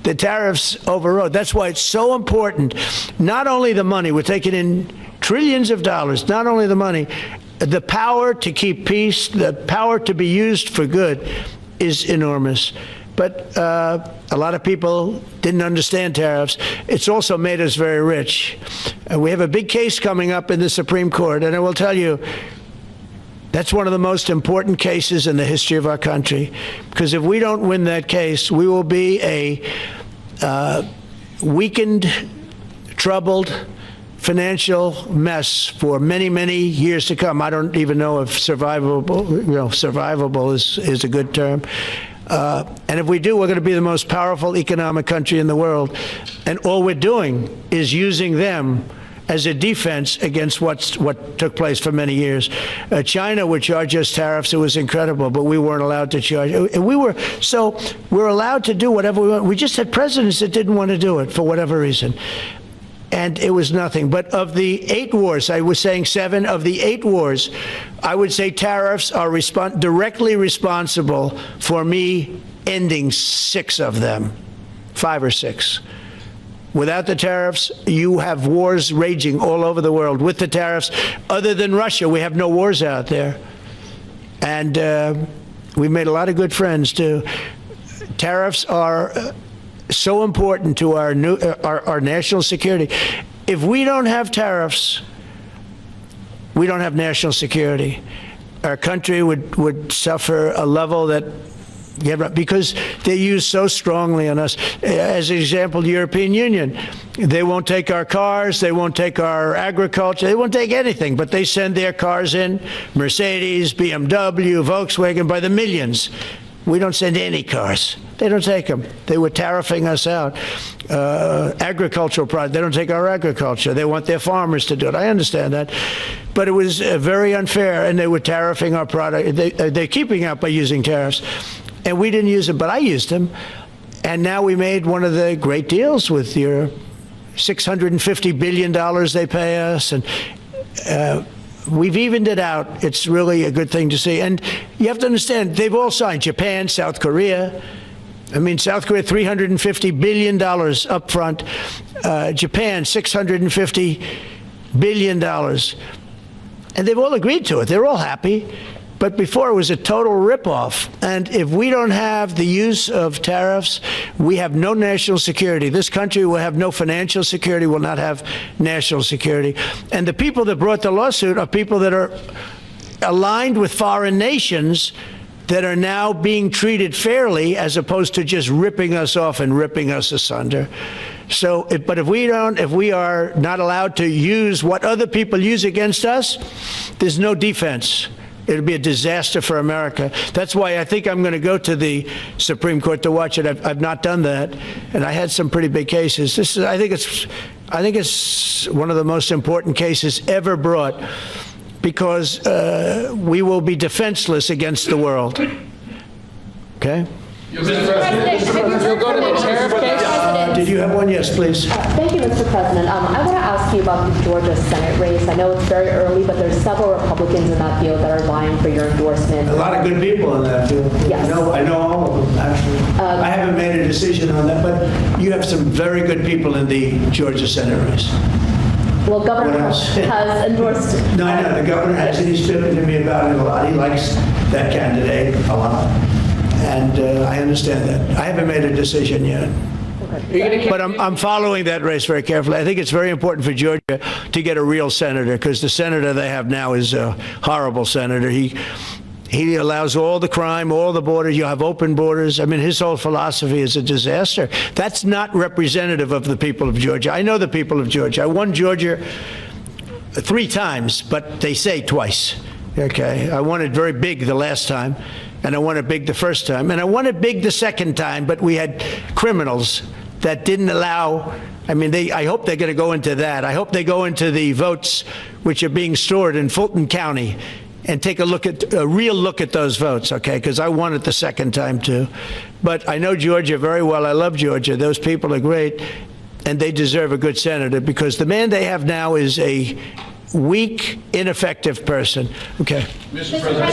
the tariffs overrode. That's why it's so important. Not only the money, we're taking in trillions of dollars, not only the money, the power to keep peace, the power to be used for good is enormous. But a lot of people didn't understand tariffs. It's also made us very rich. We have a big case coming up in the Supreme Court, and I will tell you, that's one of the most important cases in the history of our country, because if we don't win that case, we will be a weakened, troubled, financial mess for many years to come. I don't even know if survivable is a good term. And if we do, we're going to be the most powerful economic country in the world. And all we're doing is using them as a defense against what took place for many years. China would charge us tariffs. It was incredible, but we weren't allowed to charge. We're allowed to do whatever we want. We just had presidents that didn't want to do it for whatever reason. And it was nothing. But of the 8 wars, I was saying 7, of the 8 wars, I would say tariffs are directly responsible for me ending 6 of them, 5 or 6. Without the tariffs, you have wars raging all over the world. With the tariffs, other than Russia, we have no wars out there. And we've made a lot of good friends, too. Tariffs are so important to our national security. If we don't have tariffs, we don't have national security. Our country would suffer a level that Yeah, right, because they use so strongly on us. As an example, the European Union, they won't take our cars, they won't take our agriculture, they won't take anything, but they send their cars in, Mercedes, BMW, Volkswagen, by the millions. We don't send any cars. They don't take them. They were tariffing us out. Agricultural products, they don't take our agriculture. They want their farmers to do it. I understand that. But it was very unfair, and they were tariffing our product. They're keeping out by using tariffs. And we didn't use them, but I used them. And now we made one of the great deals with your $650 billion they pay us. And we've evened it out. It's really a good thing to see. And you have to understand, they've all signed. Japan, South Korea. I mean, South Korea, $350 billion up front. Japan, $650 billion. And they've all agreed to it. They're all happy. But before, it was a total ripoff. And if we don't have the use of tariffs, we have no national security. This country will have no financial security, will not have national security. And the people that brought the lawsuit are people that are aligned with foreign nations that are now being treated fairly, as opposed to just ripping us off and ripping us asunder. So, but if we are not allowed to use what other people use against us, there's no defense. It'll be a disaster for America. That's why I think I'm going to go to the Supreme Court to watch it. I've not done that, and I had some pretty big cases. I think it's one of the most important cases ever brought, because we will be defenseless against the world. Okay? You'll go to the tariff case? Did you have one? Yes, please. Thank you, Mr. President. I want to ask you about the Georgia Senate race. I know it's very early, but there's several Republicans in that field that are vying for your endorsement. A lot of good people in that field. Yes. I know all of them, actually. I haven't made a decision on that, but you have some very good people in the Georgia Senate race. Well, Governor has endorsed... No, I know. The governor has, and he's spoken to me about it a lot. He likes that candidate a lot. And I understand that. I haven't made a decision yet. But I'm following that race very carefully. I think it's very important for Georgia to get a real senator, because the senator they have now is a horrible senator. He allows all the crime, all the borders. You have open borders. I mean, his whole philosophy is a disaster. That's not representative of the people of Georgia. I know the people of Georgia. I won Georgia 3 times, but they say twice. Okay, I won it very big the last time, and I won it big the first time, and I won it big the second time, but we had criminals that didn't allow. I mean, I hope they're going to go into that. I hope they go into the votes which are being stored in Fulton County and take a real look at those votes, okay? Because I won it the second time, too. But I know Georgia very well. I love Georgia. Those people are great, and they deserve a good senator, because the man they have now is a weak, ineffective person. Okay. Mr. President,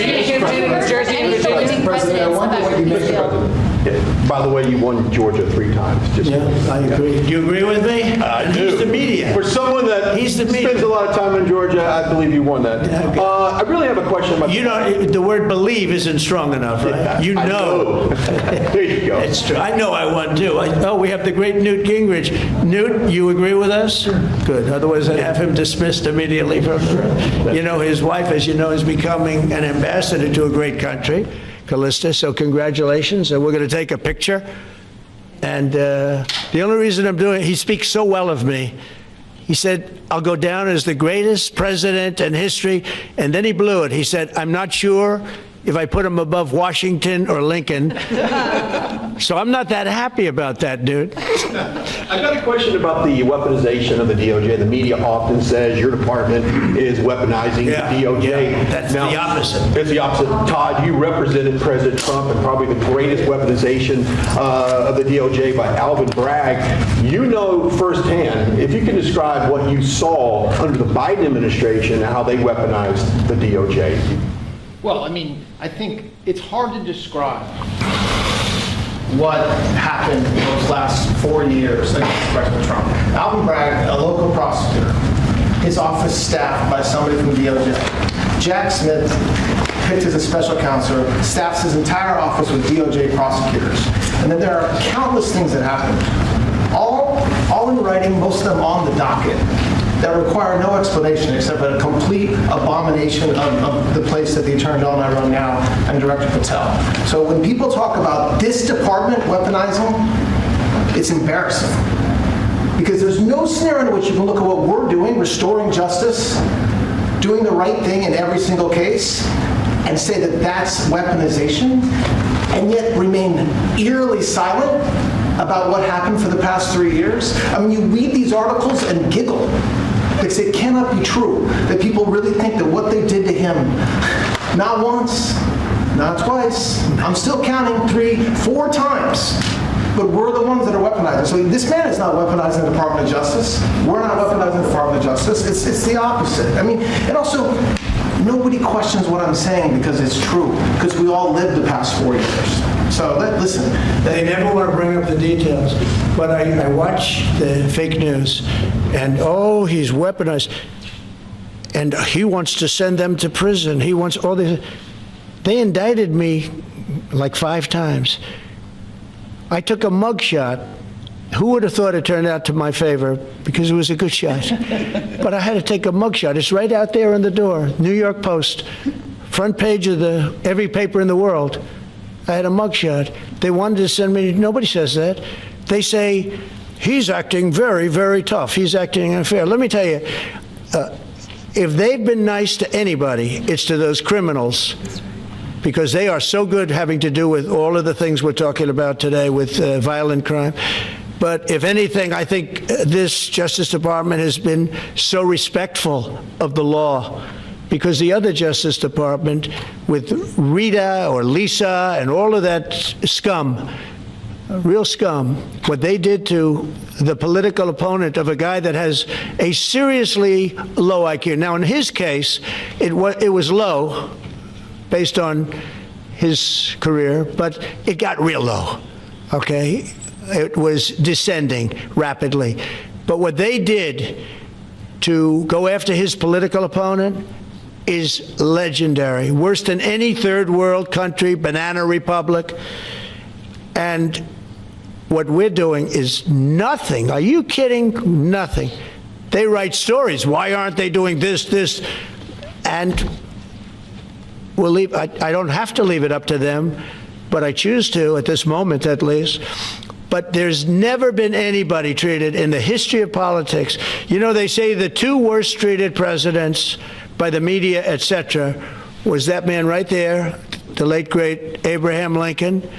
I wonder what you make By the way, you won Georgia 3 times. Just I agree. Do you agree with me? I do. He's the media. For someone that spends a lot of time in Georgia, I believe you won that. Okay. I really have a question about... You know, the word believe isn't strong enough, right? Yeah, you know. There you go. It's true. I know I won, too. We have the great Newt Gingrich. Newt, you agree with us? Good. Otherwise, I'd have him dismissed immediately from the room. You know, his wife, as you know, is becoming an ambassador to a great country, Callista, so congratulations. And we're going to take a picture. And the only reason I'm doing it, he speaks so well of me. He said, I'll go down as the greatest president in history. And then he blew it. He said, I'm not sure if I put him above Washington or Lincoln. So I'm not that happy about that, dude. I've got a question about the weaponization of the DOJ. The media often says your department is weaponizing the DOJ. Yeah, that's the opposite. It's the opposite. Todd, you represented President Trump and probably the greatest weaponization of the DOJ by Alvin Bragg. You know firsthand, if you can describe what you saw under the Biden administration and how they weaponized the DOJ. Well, I mean, I think it's hard to describe what happened in those last 4 years against President Trump. Alvin Bragg, a local prosecutor, his office staffed by somebody from DOJ. Jack Smith, picked as a special counsel, staffs his entire office with DOJ prosecutors. And then there are countless things that happened, all in writing, most of them on the docket. that require no explanation except a complete abomination of the place that the Attorney General and I run now and Director Patel. So when people talk about this department weaponizing, it's embarrassing. Because there's no scenario in which you can look at what we're doing, restoring justice, doing the right thing in every single case, and say that that's weaponization, and yet remain eerily silent about what happened for the past 3 years. I mean, you read these articles and giggle, because it cannot be true that people really think that what they did to him, not once, not twice, I'm still counting 3, 4 times, but we're the ones that are weaponizing. So this man is not weaponizing the Department of Justice. We're not weaponizing the Department of Justice. It's the opposite. I mean, and also, nobody questions what I'm saying because it's true, because we all lived the past 4 years. So listen. They never want to bring up the details, but I watch the fake news, and oh, he's weaponized, and he wants to send them to prison. He wants all this. They indicted me like 5 times. I took a mugshot. Who would have thought it turned out to my favor? Because it was a good shot. But I had to take a mugshot. It's right out there in the door. New York Post, front page of every paper in the world. I had a mugshot. They wanted to send me. Nobody says that. They say he's acting very, very tough. He's acting unfair. Let me tell you, if they've been nice to anybody, it's to those criminals, because they are so good having to do with all of the things we're talking about today with violent crime. But if anything, I think this Justice Department has been so respectful of the law, because the other Justice Department with Rita or Lisa and all of that scum, real scum, what they did to the political opponent of a guy that has a seriously low IQ. Now, in his case, it was low based on his career, but it got real low, okay? It was descending rapidly. But what they did to go after his political opponent is legendary, worse than any third world country, banana republic. And what we're doing is nothing. Are you kidding? Nothing. They write stories. Why aren't they doing this? And we'll leave. I don't have to leave it up to them, but I choose to, at this moment at least. But there's never been anybody treated in the history of politics. You know, they say the 2 worst treated presidents by the media, etc., was that man right there, the late, great Abraham Lincoln,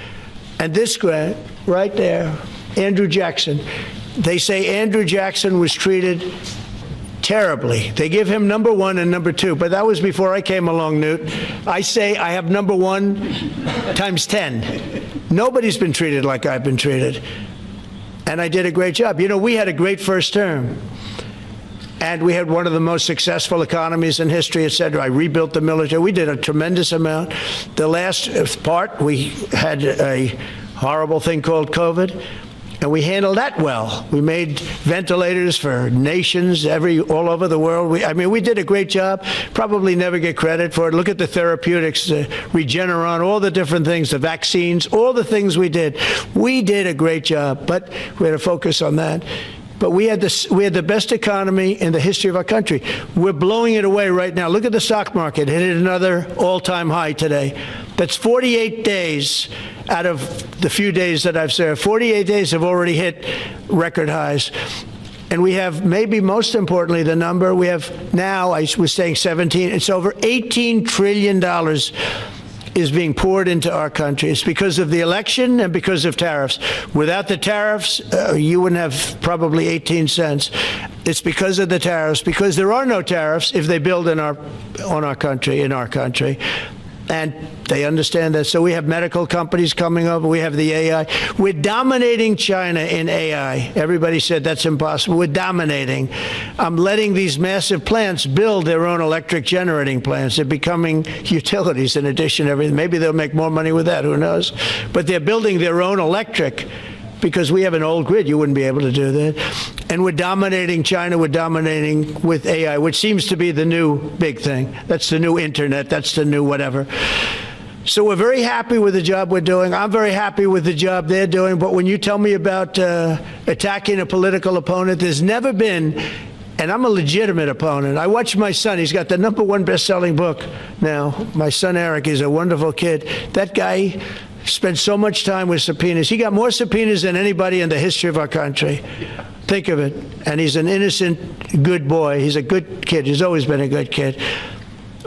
and this guy right there, Andrew Jackson. They say Andrew Jackson was treated terribly. They give him number 1 and number 2, but that was before I came along, Newt. I say I have number 1 times 10. Nobody's been treated like I've been treated. And I did a great job. You know, we had a great first term. And we had one of the most successful economies in history, et cetera. I rebuilt the military. We did a tremendous amount. The last part, we had a horrible thing called COVID. And we handled that well. We made ventilators for nations all over the world. I mean, we did a great job. Probably never get credit for it. Look at the therapeutics, the Regeneron, all the different things, the vaccines, all the things we did. We did a great job, but we had to focus on that. But we had the best economy in the history of our country. We're blowing it away right now. Look at the stock market. It hit another all-time high today. That's 48 days out of the few days that I've served. 48 days have already hit record highs. And we have, maybe most importantly, the number we have now, I was saying 17, it's over $18 trillion is being poured into our country. It's because of the election and because of tariffs. Without the tariffs, you wouldn't have probably 18 cents. It's because of the tariffs, because there are no tariffs if they build in our country. And they understand that. So we have medical companies coming over. We have the AI. We're dominating China in AI. Everybody said that's impossible. We're dominating. I'm letting these massive plants build their own electric generating plants. They're becoming utilities in addition to everything. Maybe they'll make more money with that. Who knows? But they're building their own electric, because we have an old grid. You wouldn't be able to do that. And we're dominating China. We're dominating with AI, which seems to be the new big thing. That's the new internet. That's the new whatever. So we're very happy with the job we're doing. I'm very happy with the job they're doing. But when you tell me about attacking a political opponent, there's never been And I'm a legitimate opponent. I watch my son. He's got the #1 best-selling book now. My son Eric is a wonderful kid. That guy spent so much time with subpoenas. He got more subpoenas than anybody in the history of our country. Think of it. And he's an innocent, good boy. He's a good kid. He's always been a good kid.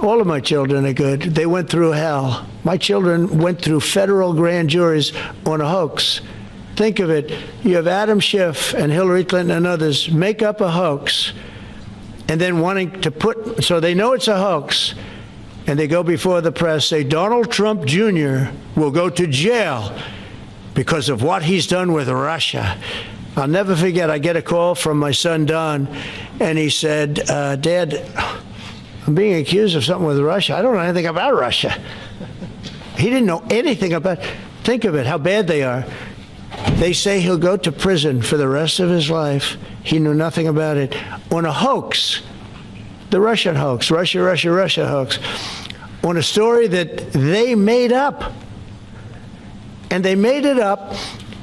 All of my children are good. They went through hell. My children went through federal grand juries on a hoax. Think of it. You have Adam Schiff and Hillary Clinton and others make up a hoax and then wanting to put, so they know it's a hoax, and they go before the press, say Donald Trump Jr. will go to jail because of what he's done with Russia. I'll never forget, I get a call from my son Don, and he said, Dad, I'm being accused of something with Russia. I don't know anything about Russia. He didn't know anything about, think of it, how bad they are. They say he'll go to prison for the rest of his life. He knew nothing about it. On a hoax, the Russian hoax, Russia hoax, on a story that they made up. And they made it up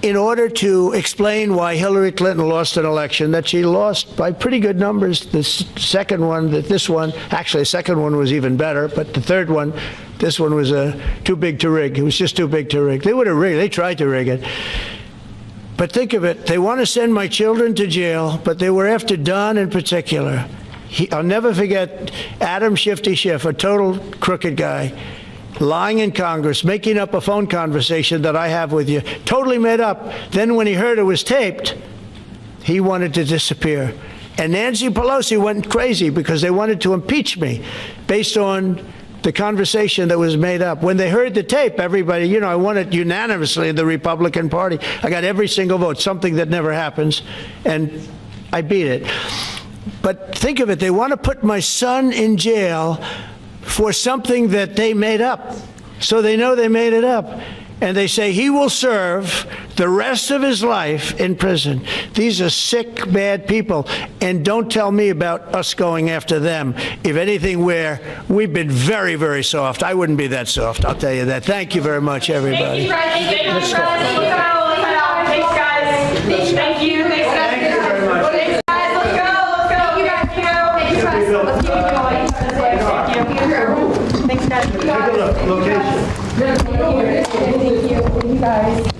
in order to explain why Hillary Clinton lost an election that she lost by pretty good numbers. The second one, actually the second one was even better, but the third one, this one was too big to rig. It was just too big to rig. They would have rigged. They tried to rig it. But think of it. They want to send my children to jail, but they were after Don in particular. I'll never forget Adam Shifty Schiff, a total crooked guy, lying in Congress, making up a phone conversation that I have with you, totally made up. Then when he heard it was taped, he wanted to disappear. And Nancy Pelosi went crazy because they wanted to impeach me based on the conversation that was made up. When they heard the tape, everybody, I won it unanimously in the Republican Party. I got every single vote, something that never happens, and I beat it. But think of it, they want to put my son in jail for something that they made up. So they know they made it up. And they say he will serve the rest of his life in prison. These are sick, bad people. And don't tell me about us going after them. If anything, we've been very, very soft. I wouldn't be that soft, I'll tell you that. Thank you very much, everybody. Thank you, guys. Thanks, guys. Thank you. Thanks, guys. Thank you very much. Thanks, guys. Let's go. Thank you, guys. Thank you, guys. Let's keep it going. Thanks, guys. Take a look. Location. Thank you, guys.